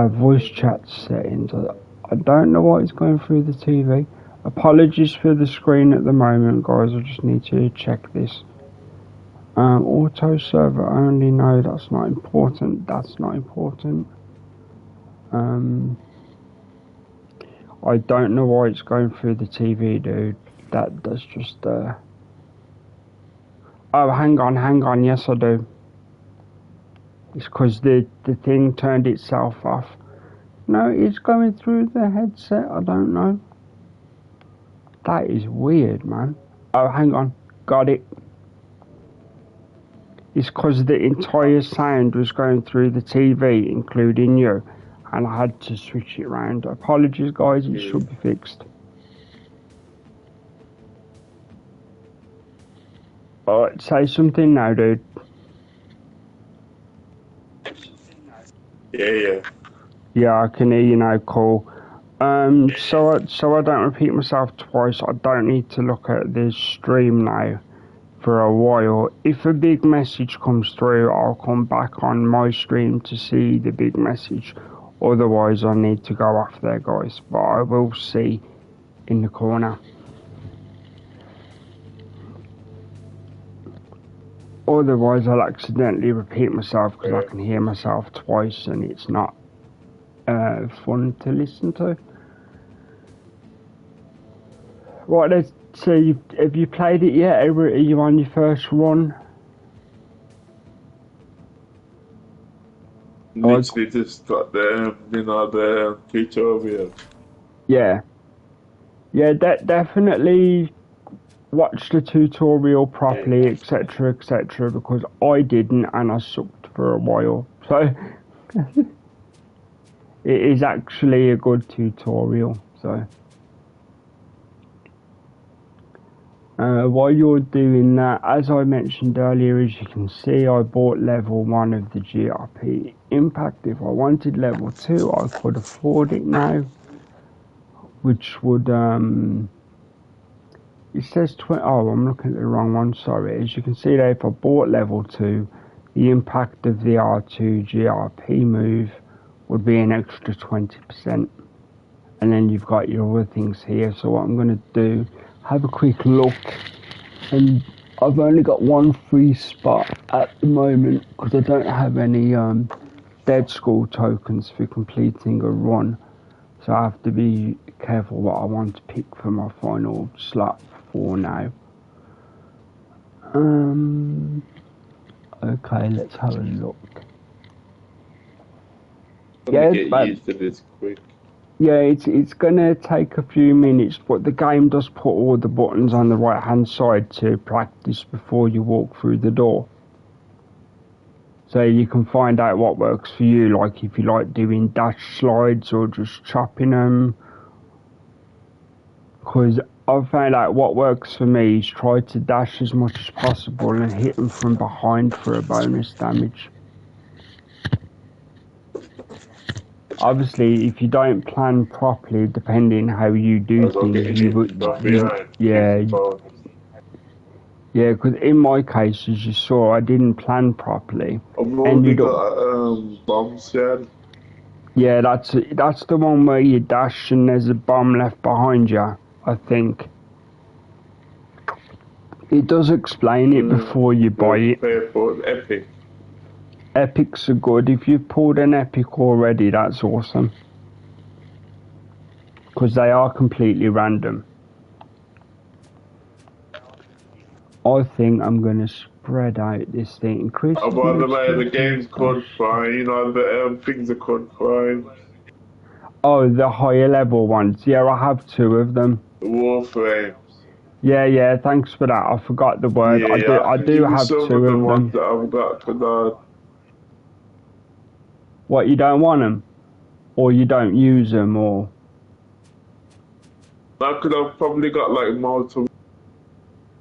Voice chat settings. I don't know why it's going through the TV. Apologies for the screen at the moment, guys. I just need to check this. Auto server only. No, that's not important. That's not important. I don't know why it's going through the TV, dude. That's just Oh, hang on. Yes, I do. It's because the thing turned itself off. No, it's going through the headset. I don't know. That is weird, man. Oh, hang on. Got it. It's because the entire sound was going through the TV, including you. And I had to switch it around. Apologies, guys. It should be fixed. Alright, say something now, dude. Yeah. Yeah, I can hear you now, cool. So I don't repeat myself twice, I don't need to look at this stream now for a while. If a big message comes through, I'll come back on my stream to see the big message. Otherwise, I need to go off there, guys. But I will see in the corner. Otherwise, I'll accidentally repeat myself because I can hear myself twice and it's not fun to listen to. Right, let's see. Have you played it yet? Are you on your first run? Literally just got the tutorial. Yeah, definitely watch the tutorial properly, etc, because I didn't and I sucked for a while. So it is actually a good tutorial. So while you're doing that, as I mentioned earlier, as you can see, I bought level 1 of the GRP Impact. If I wanted level 2, I could afford it now, which would it says 20. Oh, I'm looking at the wrong one, sorry. As you can see there, if I bought level 2, the impact of the R2 GRP move would be an extra 20%. And then you've got your other things here. So what I'm going to do, have a quick look. And I've only got one free spot at the moment because I don't have any dead school tokens for completing a run. So I have to be careful what I want to pick for my final slot for now. Okay, let's have a look. Yeah, get used to this quick. Yeah, it's gonna take a few minutes, but the game does put all the buttons on the right hand side to practice before you walk through the door. So you can find out what works for you, like if you like doing dash slides or just chopping them. Because I've found out what works for me is try to dash as much as possible and hit them from behind for a bonus damage. Obviously, if you don't plan properly, depending how you do things, yeah, because in my case, as you saw, I didn't plan properly. I've already got bombs, yeah. Yeah, that's the one where you dash and there's a bomb left behind you, I think. It does explain it before you buy it. Epic. Epics are good. If you've pulled an epic already, that's awesome. Because they are completely random. I think I'm going to spread out this thing. Increase by the way, the game's called fine. You know, the things are called fine. Oh, the higher level ones. Yeah, I have 2 of them. Warframe. Yeah, thanks for that. I forgot the word. Yeah, I do have 2 of them. Ones that I've got for that. What, you don't want them? Or you don't use them, or? I could have probably got like multiple.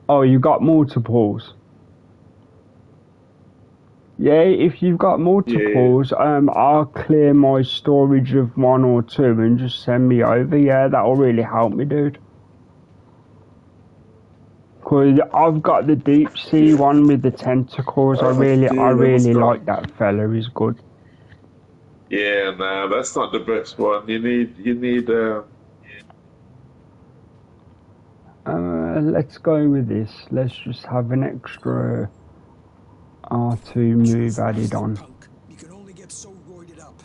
Oh, you got multiples? Yeah, if you've got multiples, I'll clear my storage of 1 or 2 and just send me over. Yeah, that'll really help me, dude. Cause I've got the deep sea one with the tentacles. I really like that fella. He's good. Yeah, nah, that's not the best one. You need. Let's go with this. Let's just have an extra R2 move added on. You can only get so roided up.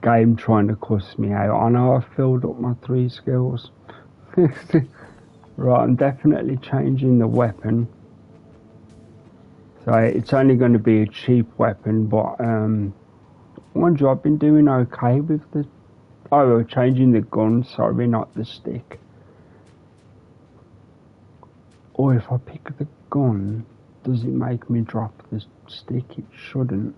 Game trying to cuss me out. I know I've filled up my 3 skills. Right, I'm definitely changing the weapon. So it's only going to be a cheap weapon, but mind you, I've been doing okay with the... Oh, changing the gun, sorry, not the stick. Or if I pick the gun, does it make me drop the stick? It shouldn't.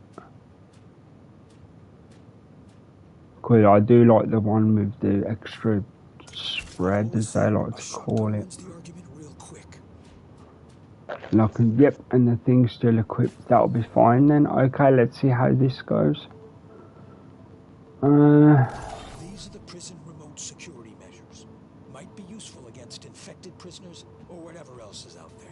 Because I do like the one with the extra spread, as they like to call it. And I can, yep, and the thing's still equipped. That'll be fine then. Okay, let's see how this goes. These are the prison remote security measures. Might be useful against infected prisoners or whatever else is out there.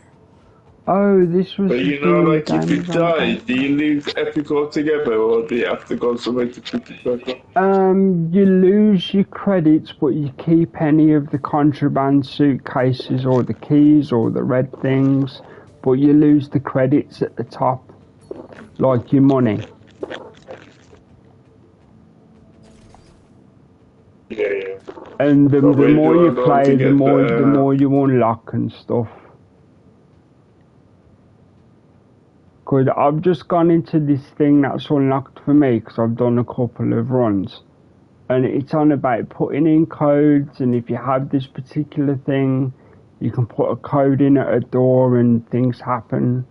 Oh, this was. But you know, like if you die, do you lose Epic altogether, or do you have to go somewhere to pick it back up? You lose your credits, but you keep any of the contraband suitcases or the keys or the red things, but you lose the credits at the top, like your money. Yeah. And the more you play, the more you unlock and stuff. Cause I've just gone into this thing that's unlocked for me because I've done a couple of runs, and it's on about putting in codes, and if you have this particular thing, you can put a code in at a door and things happen.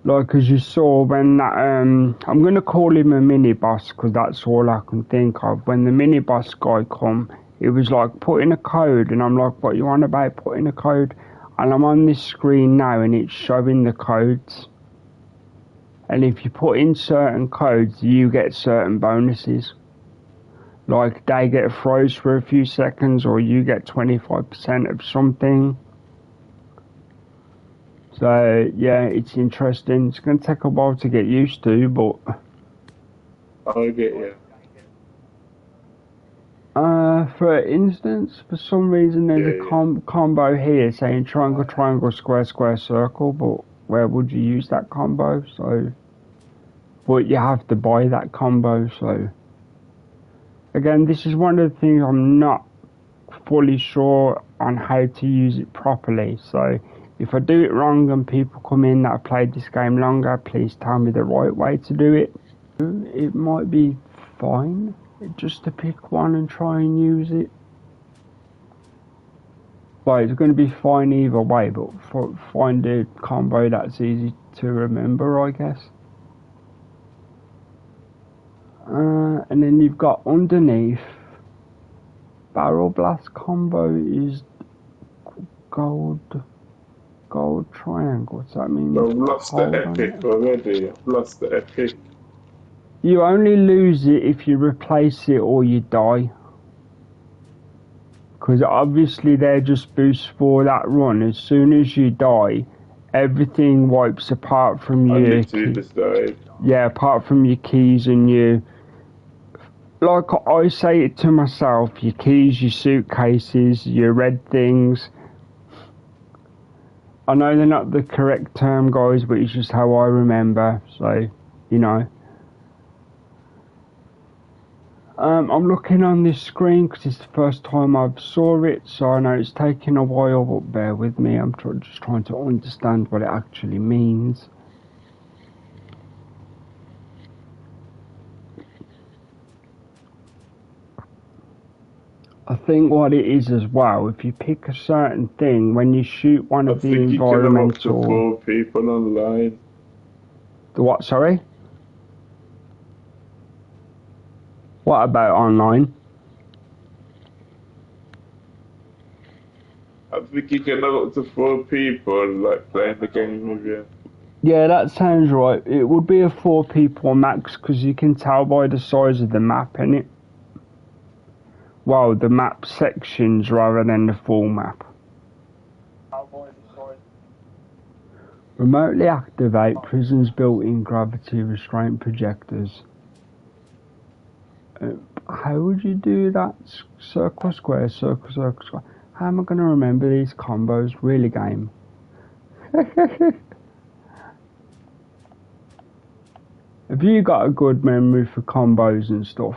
Like as you saw when that, I'm going to call him a mini-boss because that's all I can think of. When the mini-boss guy come, it was like putting a code, and I'm like, what you on about putting a code? And I'm on this screen now and it's showing the codes. And if you put in certain codes, you get certain bonuses. Like they get froze for a few seconds, or you get 25% of something. So yeah, it's interesting. It's going to take a while to get used to, but... I get you. For instance, for some reason there's a combo here saying triangle, triangle, square, square, circle, but where would you use that combo? So, but you have to buy that combo, so... Again, this is one of the things I'm not fully sure on how to use it properly, so if I do it wrong and people come in that have played this game longer, please tell me the right way to do it. It might be fine just to pick one and try and use it. Well, it's going to be fine either way, but find a combo that's easy to remember, I guess. And then you've got underneath, barrel blast combo is gold triangle. What's that mean? I've lost the epic already. I've lost the epic. You only lose it if you replace it or you die. Because obviously they're just boosts for that run. As soon as you die, everything wipes apart from I your literally just died. Yeah, apart from your keys and your... Like I say it to myself, your keys, your suitcases, your red things. I know they're not the correct term, guys, but it's just how I remember. So, you know. I'm looking on this screen because it's the first time I've saw it, so I know it's taking a while, but bear with me. I'm just trying to understand what it actually means. I think what it is as well, if you pick a certain thing, when you shoot one of the environmental... I think you can have up to 4 people online. The what, sorry? What about online? I think you can have up to 4 people, like, playing the game with you. Yeah, that sounds right. It would be a 4 people max, because you can tell by the size of the map, innit? Well, the map sections rather than the full map. Remotely activate prison's built-in gravity restraint projectors. How would you do that? Circle, square, circle, circle, square. How am I going to remember these combos? Really, game. Have you got a good memory for combos and stuff?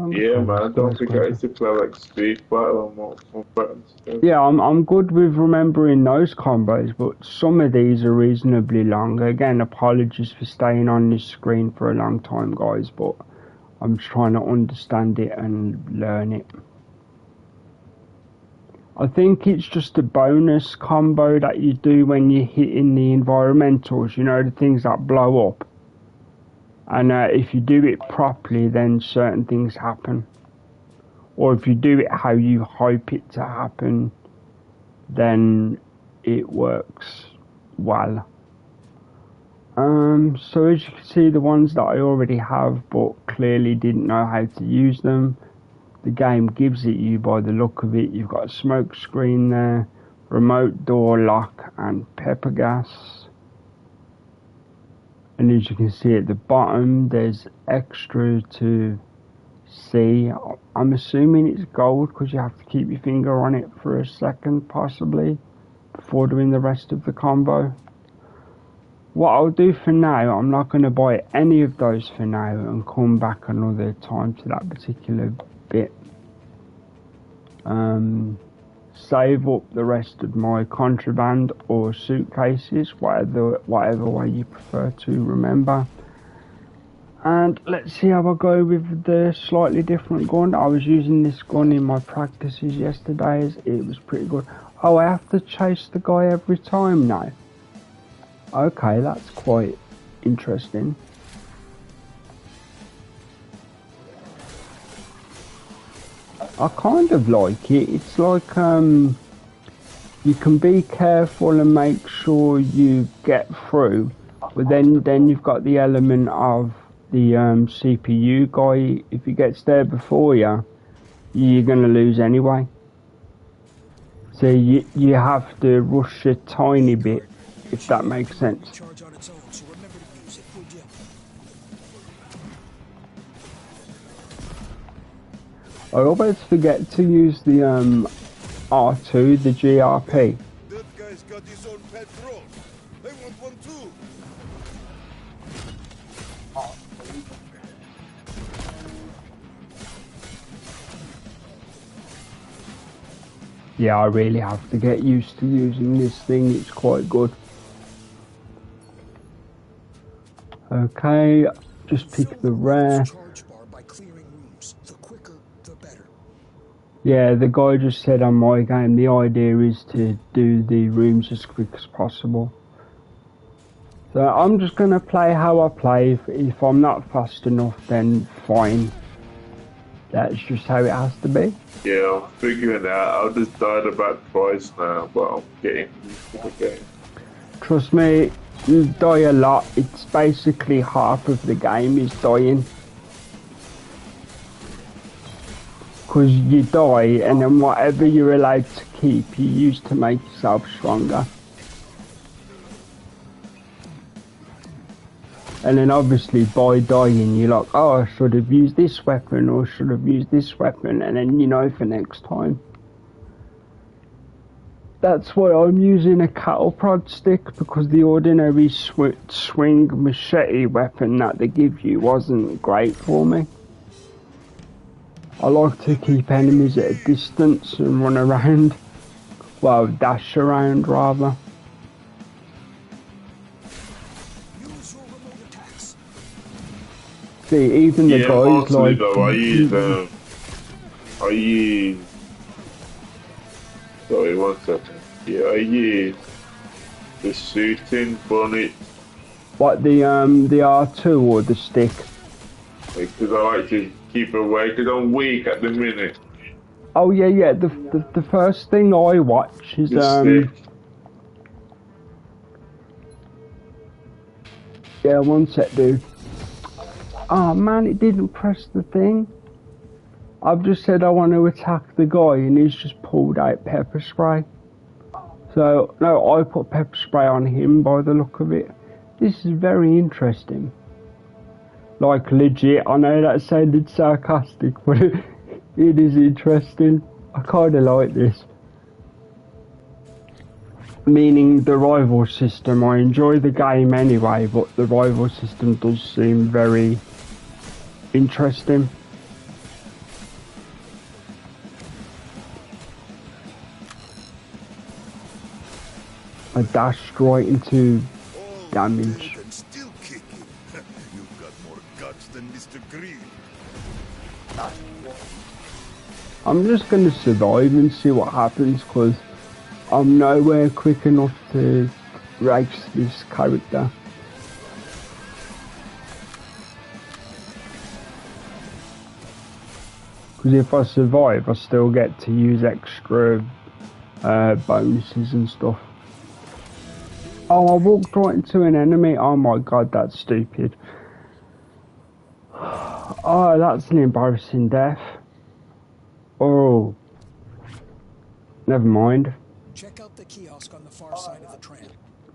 Yeah, man, don't forget to play like Street Fighter and more buttons. Yeah, I'm good with remembering those combos, but some of these are reasonably long. Again, apologies for staying on this screen for a long time, guys, but I'm just trying to understand it and learn it. I think it's just a bonus combo that you do when you're hitting the environmentals, you know, the things that blow up. And if you do it properly, then certain things happen. Or if you do it how you hope it to happen, then it works well. So as you can see, the ones that I already have but clearly didn't know how to use them, the game gives it you by the look of it. You've got a smoke screen there, remote door lock and pepper gas. And as you can see at the bottom, there's extra to see. I'm assuming it's gold because you have to keep your finger on it for a second possibly before doing the rest of the combo. What I'll do for now, I'm not going to buy any of those for now and come back another time to that particular bit. Save up the rest of my contraband or suitcases, whatever way you prefer to remember. And let's see how I go with the slightly different gun. I was using this gun in my practices yesterday. It was pretty good. Oh, I have to chase the guy every time now. Okay, that's quite interesting. I kind of like it. It's like you can be careful and make sure you get through, but then you've got the element of the CPU guy. If he gets there before you, you're gonna lose anyway. So you have to rush a tiny bit, if that makes sense. I always forget to use the R2, the GRP. That guy's got his own petrol. I want one too. Yeah, I really have to get used to using this thing. It's quite good. Okay, just pick the rare. Yeah, the guy just said on my game, the idea is to do the rooms as quick as possible. So I'm just gonna play how I play. If I'm not fast enough, then fine. That's just how it has to be. Yeah, I'm figuring out. I've just died about twice now, but I'm getting used to the game. Trust me, you die a lot. It's basically half of the game is dying. Because you die, and then whatever you're allowed to keep, you use to make yourself stronger. And then obviously by dying, you're like, oh, I should have used this weapon, or should have used this weapon, and then you know for next time. That's why I'm using a cattle prod stick, because the ordinary swing machete weapon that they give you wasn't great for me. I like to keep enemies at a distance and run around. Well, dash around rather. See, even the guys like... Though, I use... Sorry, 1 second. Yeah, I use the shooting bonnet. What, the R2 or the stick? Because I like to keep away, because I'm weak at the minute. Oh yeah, yeah. The first thing I watch is yeah, 1 sec, dude. Oh man, it didn't press the thing. I've just said I want to attack the guy, and he's just pulled out pepper spray. So no, I put pepper spray on him by the look of it. This is very interesting. Like legit, I know that sounded sarcastic, but it is interesting. I kind of like this. Meaning the rival system. I enjoy the game anyway, but the rival system does seem very interesting. I dashed right into damage. I'm just going to survive and see what happens, because I'm nowhere quick enough to race this character. Because if I survive, I still get to use extra bonuses and stuff. Oh, I walked right into an enemy. Oh my god, that's stupid. Oh, that's an embarrassing death. Oh. Never mind. Check out the kiosk on the far side of the tram.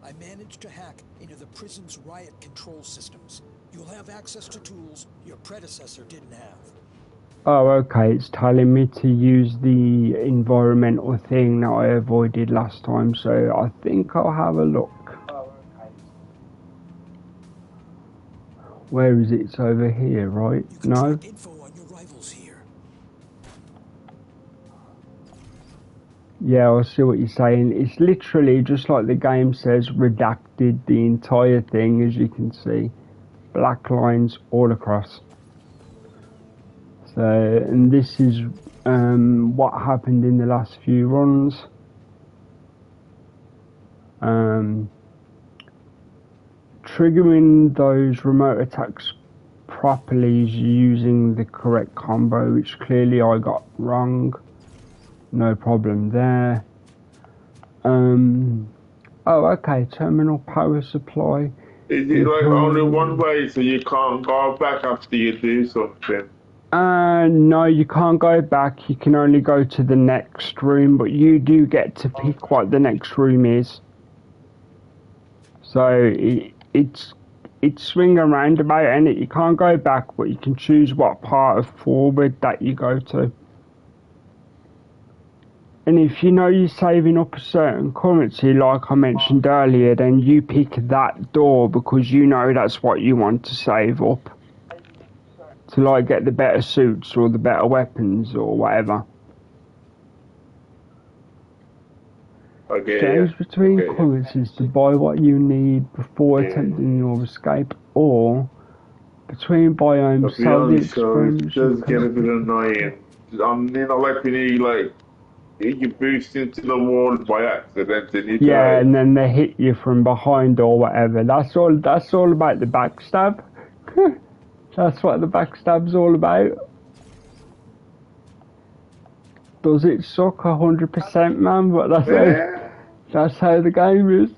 I managed to hack into the prison's riot control systems. You'll have access to tools your predecessor didn't have. Oh, okay. It's telling me to use the environmental thing that I avoided last time, so I think I'll have a look. Where is it? It's over here, right? No? Info on your rivals here. Yeah, I see what you're saying. It's literally just like the game says, redacted, the entire thing, as you can see. Black lines all across. So, and this is what happened in the last few runs. Triggering those remote attacks properly is using the correct combo, which clearly I got wrong. No problem there. Oh, okay, terminal power supply. Is it like only one way, so you can't go back after you do something? No, you can't go back. You can only go to the next room, but you do get to pick what the next room is. So it's swing around about, and you can't go back, but you can choose what part of forward that you go to. And if you know you're saving up a certain currency, like I mentioned earlier, then you pick that door because you know that's what you want to save up. To like get the better suits or the better weapons or whatever. Okay, Change between currencies to buy what you need before attempting your escape, or between biomes, sell the experience. It does get a bit annoying. I mean, I like when you like You boost into the wall by accident and you Yeah, die. and then they hit you from behind or whatever. That's all about the backstab. That's what the backstab's all about. Does it suck 100%, man? But that's how the game is.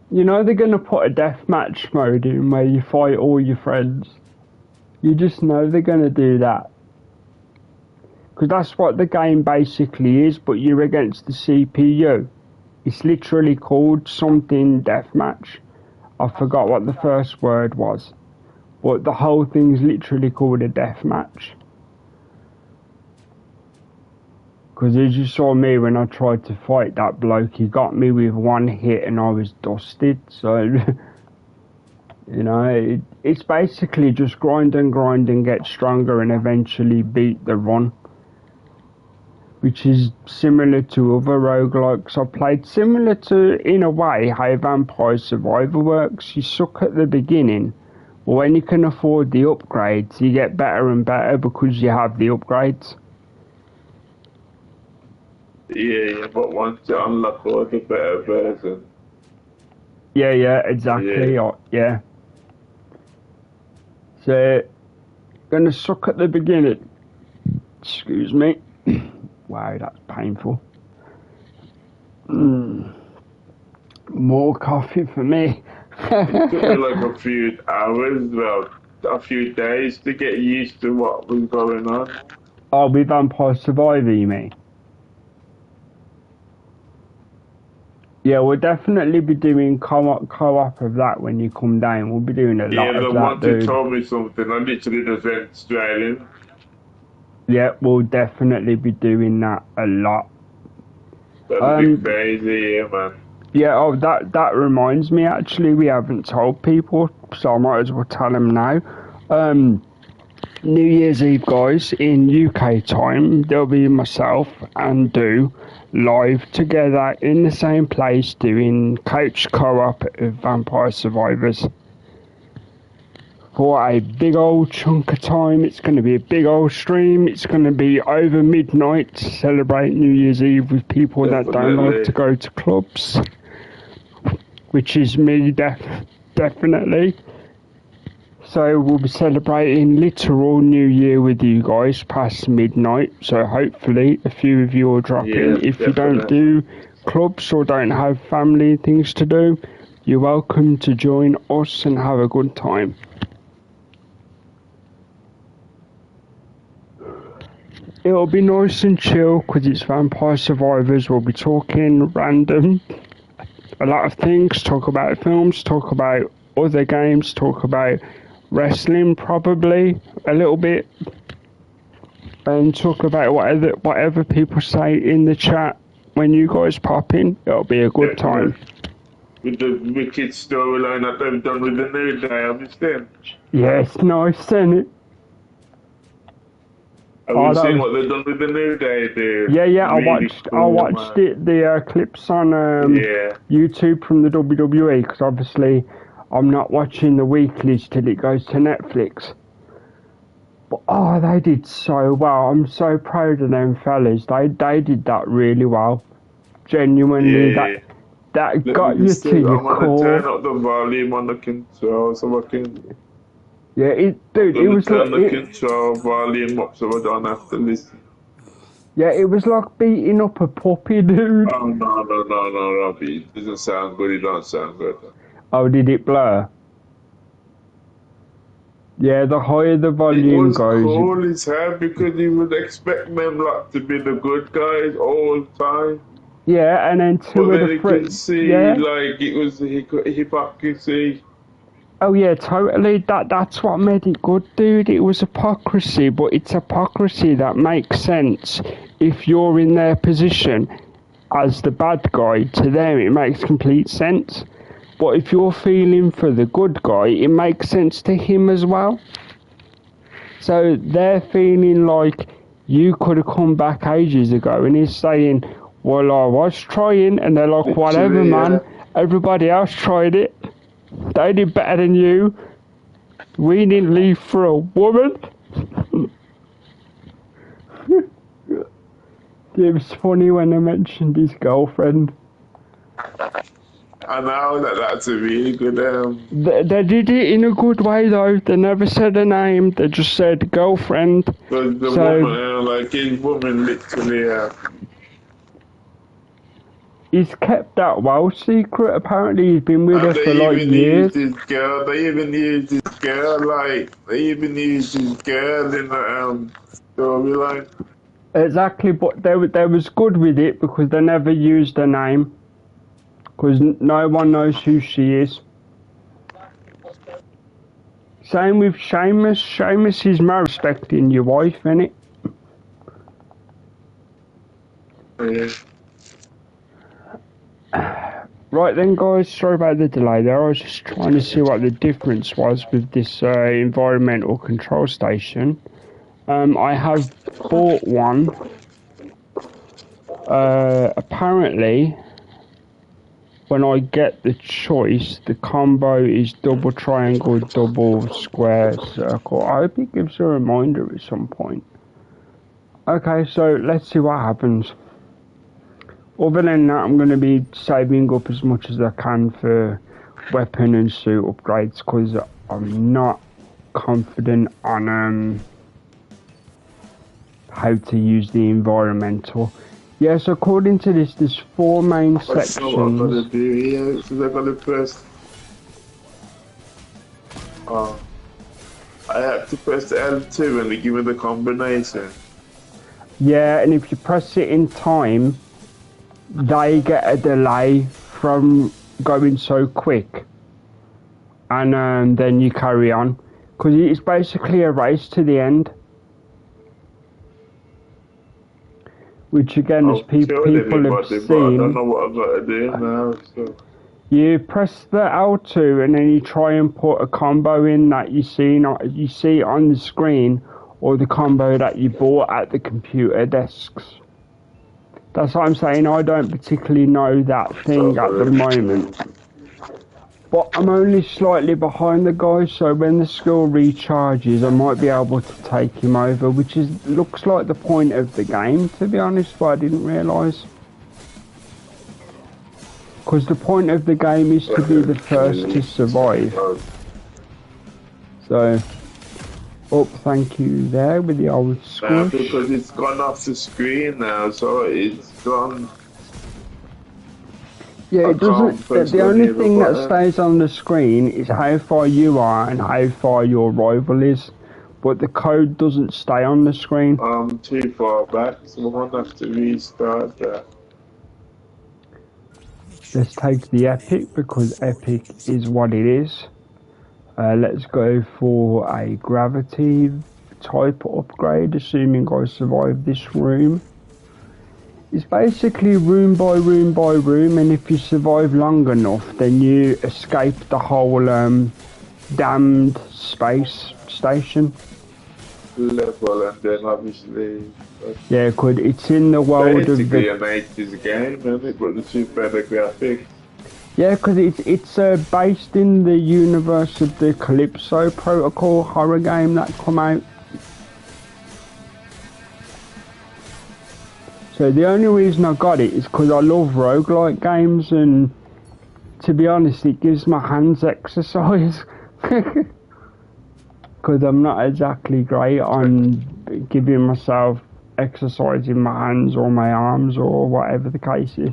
You know they're gonna put a deathmatch mode in where you fight all your friends. You just know they're gonna do that. Because that's what the game basically is, but you're against the CPU. It's literally called something deathmatch. I forgot what the first word was. But the whole thing's literally called a deathmatch. Because as you saw me when I tried to fight that bloke, he got me with one hit and I was dusted. So, you know, it's basically just grind and get stronger and eventually beat the run. Which is similar to other roguelikes I've played. Similar to, in a way, how Vampire Survivor works. You suck at the beginning, but when you can afford the upgrades, you get better and better because you have the upgrades. Yeah, but once you unlock all the better version. Yeah, exactly. Yeah. So, gonna suck at the beginning. Excuse me. Wow, that's painful. More coffee for me. It took me like a few hours, well, a few days to get used to what was going on. Oh, with Vampire Survivor, you mean? Yeah, we'll definitely be doing co-op of that when you come down. We'll be doing a lot of that, dude. You told me something, I literally just went straight in. Yeah, we'll definitely be doing that a lot. That'd be crazy, yeah, man. Yeah, oh, that reminds me, actually, we haven't told people, so I might as well tell them now. New Year's Eve, guys, in UK time, there'll be myself and Do live together in the same place doing couch co-op of Vampire Survivors. For a big old chunk of time. It's going to be a big old stream. It's going to be over midnight to celebrate New Year's Eve with people that don't like to go to clubs. Which is me, definitely. So we'll be celebrating literal New Year with you guys past midnight. So hopefully a few of you will drop in. If you don't do clubs or don't have family things to do, you're welcome to join us and have a good time. It'll be nice and chill because it's Vampire Survivors. We'll be talking random, a lot of things, talk about films, talk about other games, talk about wrestling probably a little bit, and talk about whatever people say in the chat when you guys pop in. It'll be a good time. With the wicked storyline that they've done with the New Day, I understand. Yeah, it's nice, isn't it? Have you seen what they've done with the New Day, dude? Yeah, really I watched the clips on YouTube from the WWE, because obviously I'm not watching the weeklies till it goes to Netflix. But they did so well. I'm so proud of them fellas. They did that really well. Genuinely, that got you to your core. I'm gonna turn up the volume on the control so I can. Yeah, it was turn the control volume up so I don't have to listen. Yeah, it was like beating up a puppy, dude. Oh no, Robbie. It doesn't sound good. It don't sound good. Oh, did it blur? Yeah, the higher the volume goes. It was cool as hell because you would expect them like to be the good guys all the time. Yeah, and then two of the friends. You can see like it was hypocrisy. Oh yeah, totally. That's what made it good, dude. It was hypocrisy, but it's hypocrisy that makes sense if you're in their position as the bad guy. To them, it makes complete sense. But if you're feeling for the good guy, it makes sense to him as well. So they're feeling like you could have come back ages ago, and he's saying, well, I was trying, and they're like, whatever, man. Everybody else tried it. They did better than you. We didn't leave for a woman. It was funny when I mentioned his girlfriend. I know that's a really good. They did it in a good way though. They never said a name. They just said girlfriend. Because the woman, like his woman, literally. He's kept that well secret. Apparently, he's been with her for like years. They even used his girl in the storyline. Exactly, but they was good with it because they never used her name. Because no one knows who she is. Same with Seamus. Seamus is more respecting your wife, innit? Yeah. Right then, guys, sorry about the delay there. I was just trying to see what the difference was with this environmental control station. I have bought one. Apparently, when I get the choice, the combo is double triangle, double square, circle. I hope it gives a reminder at some point. Okay, so let's see what happens. Other than that, I'm going to be saving up as much as I can for weapon and suit upgrades because I'm not confident on how to use the environmental. Yes, according to this, there's 4 main sections. What I'm going to do here, so they're going to press... I have to press L2 and they give me the combination. Yeah, and if you press it in time, they get a delay from going so quick. And then you carry on. Because it's basically a race to the end. Which again, as people have seen... I don't know what I've got to do now, so... You press the L2 and then you try and put a combo in that you see on the screen, or the combo that you bought at the computer desks. That's what I'm saying. I don't particularly know that thing at the moment. But I'm only slightly behind the guy, so when the skill recharges, I might be able to take him over, which looks like the point of the game, to be honest, but I didn't realise. Because the point of the game is to be the first to survive. So, thank you there with the old squish. Because it's gone off the screen now, so it's gone. Yeah, it doesn't. The only thing that stays on the screen is how far you are and how far your rival is, but the code doesn't stay on the screen. I'm too far back, so I won't have to restart that. Let's take the epic because epic is what it is. Let's go for a gravity type upgrade, assuming I survive this room. It's basically room by room by room, and if you survive long enough, then you escape the whole damned space station. Level, and then obviously... Yeah, it's in the world of the... Basically an 80s game, isn't it? But it's too better graphics. Yeah, because it's based in the universe of the Calypso Protocol horror game that come out. So the only reason I got it is because I love roguelike games, and to be honest, it gives my hands exercise. Because I'm not exactly great on giving myself exercise in my hands or my arms or whatever the case is.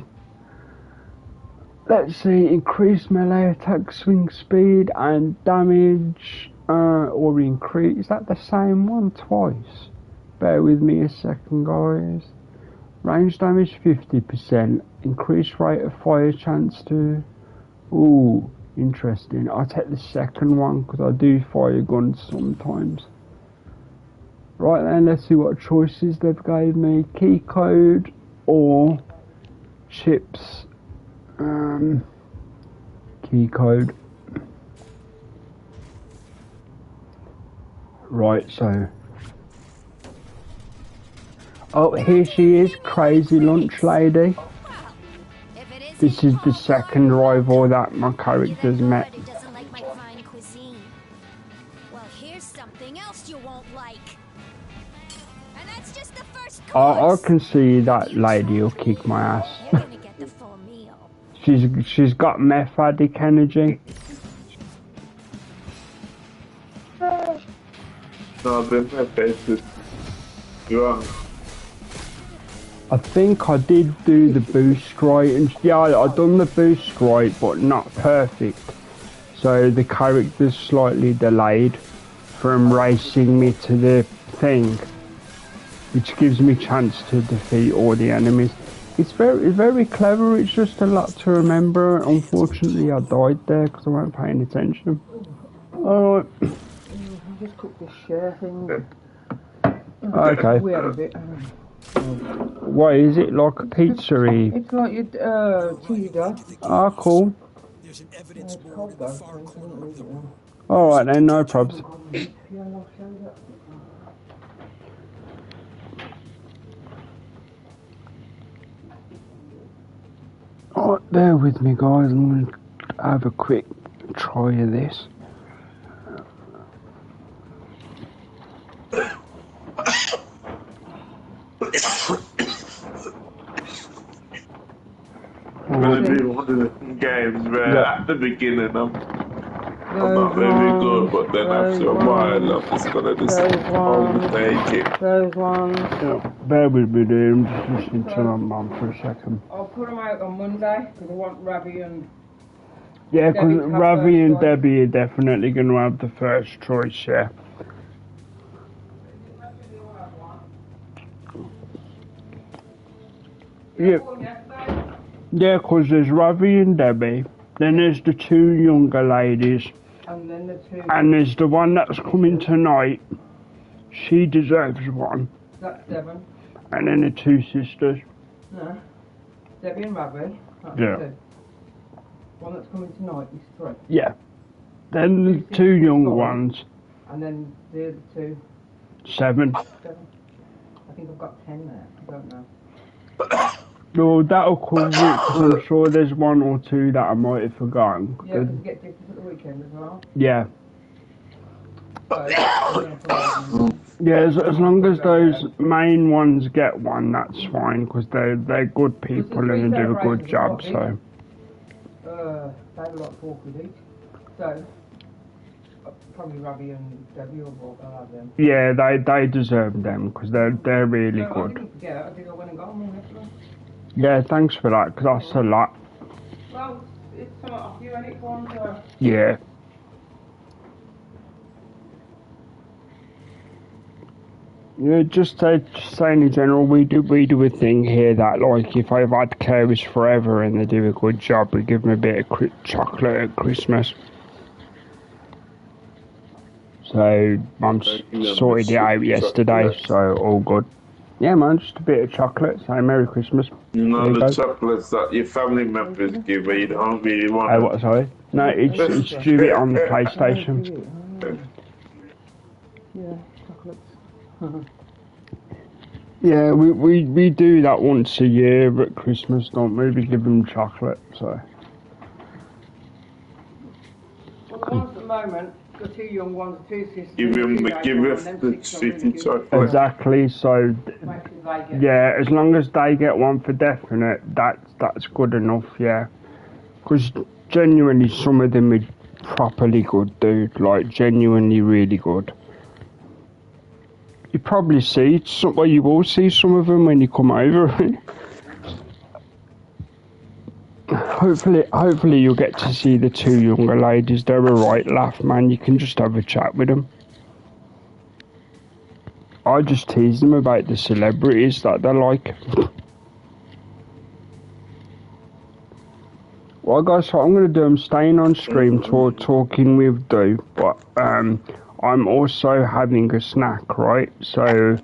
Let's see, increase melee attack, swing speed and damage, or increase, is that the same one twice? Bear with me a second, guys. Range damage 50%, increased rate of fire chance to, ooh, interesting. I'll take the second one because I do fire guns sometimes. Right then, let's see what choices they've gave me. Key code or chips. Key code. Right, so. Oh, here she is, crazy lunch lady. This is the second rival that my character's met. Well, here's something else you won't like. And that's just the first I can see that lady will kick my ass. You're gonna get the full meal. she's got meth addict energy. No, the face is wrong. I think I did do the boost right, and yeah, I done the boost right, but not perfect. So the character's slightly delayed from racing me to the thing, which gives me chance to defeat all the enemies. It's very clever. It's just a lot to remember. Unfortunately, I died there because I weren't paying attention. All right. Just cook this share thing. Okay. We had a bit. What is it, like a pizzeria? It's like your cheesy dough. Ah, cool. There's an evidence It's cold though, so I couldn't leave it now. Alright then, no probs. Yeah, I'll show you that. Alright, bear with me guys, I'm going to have a quick try of this. Gonna be one of the games where at the beginning I'm not very good, but then after a while I'm just gonna just overtake it. Those ones. Yeah, bear with me there, I'm just listening to my mum for a second. I'll put them out on Monday because I want Ravi and. Yeah, because Debbie to have Ravi and first Debbie are definitely going to have the first choice, yeah. Yeah. Yeah, because there's Ravi and Debbie, then there's the two younger ladies, And then the two. and there's the one that's coming tonight. She deserves one. That's Devon. And then the two sisters. No. Debbie and Ravi. That's Yeah. two. One that's coming tonight is 3. Yeah. Then the two young ones, And then the other 2, 7. 7. I think I've got 10 there. I don't know. No, that'll cover it, because I'm sure there's 1 or 2 that I might have forgotten. Yeah, because you get different at the weekend as well. Yeah. So, I'm gonna put them Yeah, as long as those main ones get one, that's fine, because they're good people and they do a good job, so. they were like 4 quid each. So, probably Ravi and Debbie will have them. Yeah, they deserve them, because they're really No, I good. didn't forget. I think I went and got them yesterday. Yeah, thanks for that, because that's a lot. Well, it's something off you, and it's one, so. Yeah. Yeah, just saying in general, we do a thing here that, like, if I've had carers forever and they do a good job, we give them a bit of chocolate at Christmas. So, Mum sorted it out yesterday, so all good. Yeah, man, just a bit of chocolate, so Merry Christmas. You know the chocolates that your family members give you, you don't really want Oh, what, sorry? No, it's do it on the PlayStation. Yeah, chocolates. Yeah, we do that once a year at Christmas, don't we? We give them chocolate, so. Well, the ones at the moment, the 2 young ones, the 2 sisters. give them the city chocolate. Exactly, so yeah, as long as they get one for definite, that's good enough, yeah. Because genuinely, some of them are properly good, dude, like genuinely really good. You probably see some, well, you will see some of them when you come over. Hopefully you'll get to see the 2 younger ladies. They're a right laugh, man. You can just have a chat with them. I just tease them about the celebrities that they like. Well, guys, what I'm going to do, I'm staying on stream talking with Du, but I'm also having a snack, right? So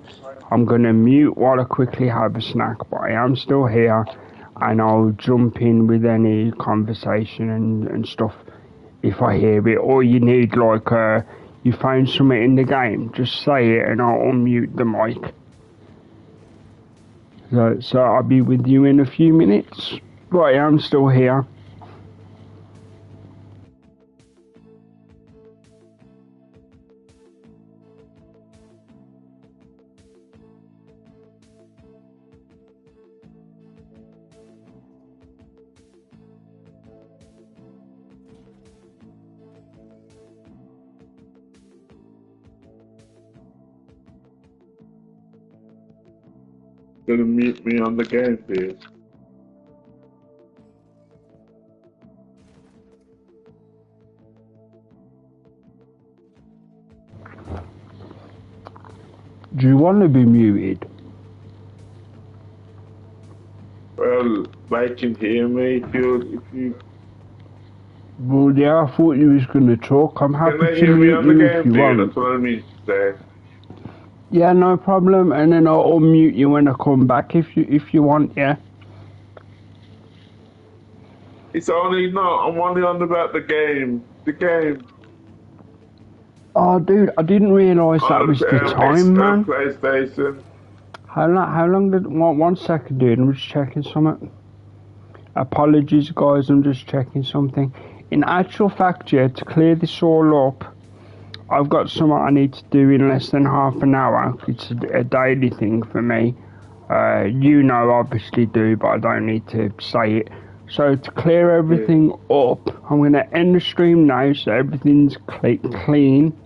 I'm going to mute while I quickly have a snack, but I am still here, and I'll jump in with any conversation and stuff if I hear it. Or you need, like, you found something in the game, just say it and I'll unmute the mic. So I'll be with you in a few minutes. Right, I'm still here. Gonna mute me on the game, dude. Do you want to be muted? Well, they can hear me if you. Well, yeah, I thought you was going to talk. I'm happy Can they to hear me mute on the you if game, you dude? want. That's what I mean to say. Yeah, no problem. And then I'll unmute you when I come back if you want. Yeah. It's only I'm only on about the game. The game. Oh, dude, I didn't realise that On was the the time, man. PlayStation. How long did... 1 second, dude. I'm just checking something. Apologies, guys. I'm just checking something. In actual fact, yeah, to clear this all up, I've got something I need to do in less than half an hour. It's a daily thing for me. You know, obviously do, but I don't need to say it. So to clear everything up, I'm going to end the stream now so everything's clean.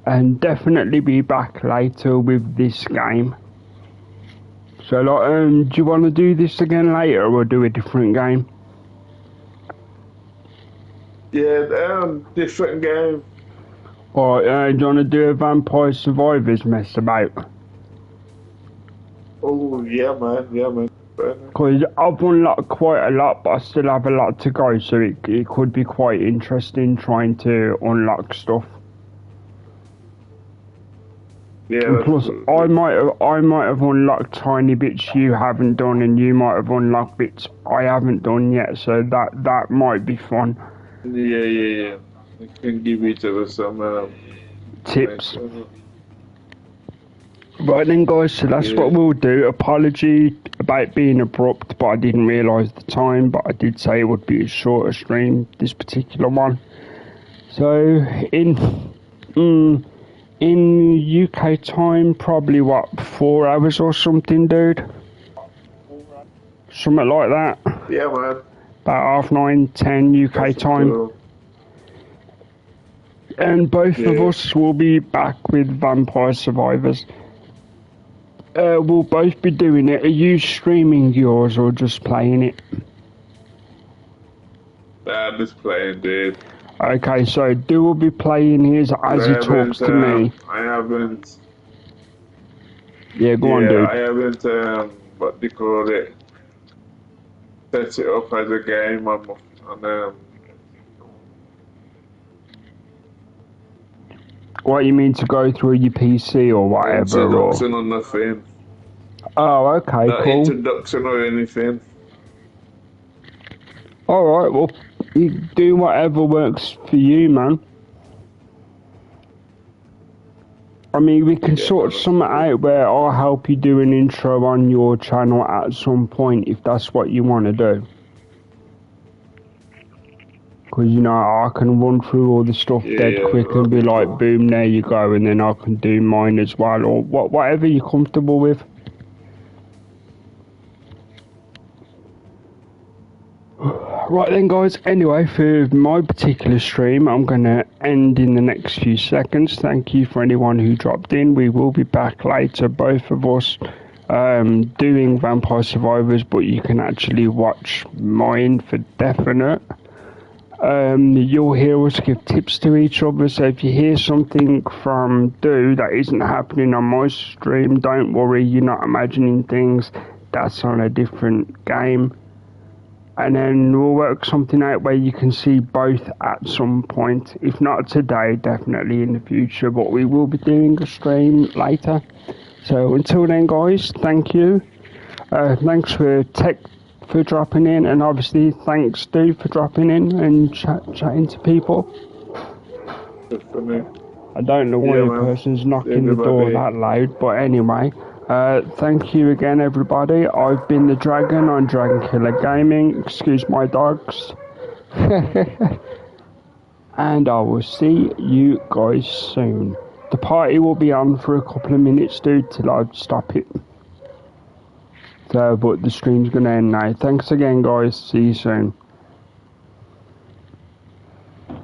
And definitely be back later with this game. So, like, do you want to do this again later, or do a different game? Yeah, different game. Or do you want to do a Vampire Survivors mess about? Oh, yeah, man. Because I've unlocked quite a lot, but I still have a lot to go, so it could be quite interesting trying to unlock stuff. Yeah. And plus, I might have unlocked tiny bits you haven't done, and you might have unlocked bits I haven't done yet. So that might be fun. Yeah. I can give each other some tips. Right then, guys. So that's what we'll do. Apology about being abrupt, but I didn't realise the time. But I did say it would be a shorter stream, this particular one. So in UK time, probably 4 hours or something, dude? Something like that. Yeah, man. About 9:30, 10 UK time. Cool. And both of us will be back with Vampire Survivors. We'll both be doing it. Are you streaming yours or just playing it? I'm just playing, dude. Okay, so Do will be playing his as he talks to me. I haven't. Yeah, go on, dude. I haven't, what do you call it? Set it up as a game on What you mean to go through your PC or whatever? Introduction or nothing. Oh, okay, Not cool. Introduction or anything. Alright, well, you do whatever works for you, man. I mean, we can sort something out where I'll help you do an intro on your channel at some point if that's what you want to do. Because, you know, I can run through all the stuff dead quick and be like, boom, there you go, and then I can do mine as well, or whatever you're comfortable with. Right then, guys, anyway, for my particular stream, I'm going to end in the next few seconds. Thank you for anyone who dropped in. We will be back later, both of us, doing Vampire Survivors, but you can actually watch mine for definite. You'll hear us give tips to each other, so if you hear something from Do that isn't happening on my stream, don't worry, you're not imagining things. That's on a different game. And then we'll work something out where you can see both at some point. If not today, definitely in the future, but we will be doing a stream later. So until then, guys, thank you. Thanks for dropping in, and obviously thanks Do for dropping in and chatting to people. I don't know why a person's knocking the door that loud, but anyway. Thank you again, everybody. I've been the Dragon on Dragon Killer Gaming. Excuse my dogs. And I will see you guys soon. The party will be on for a couple of minutes, dude, till I stop it. So, but the stream's gonna end now. Thanks again, guys. See you soon.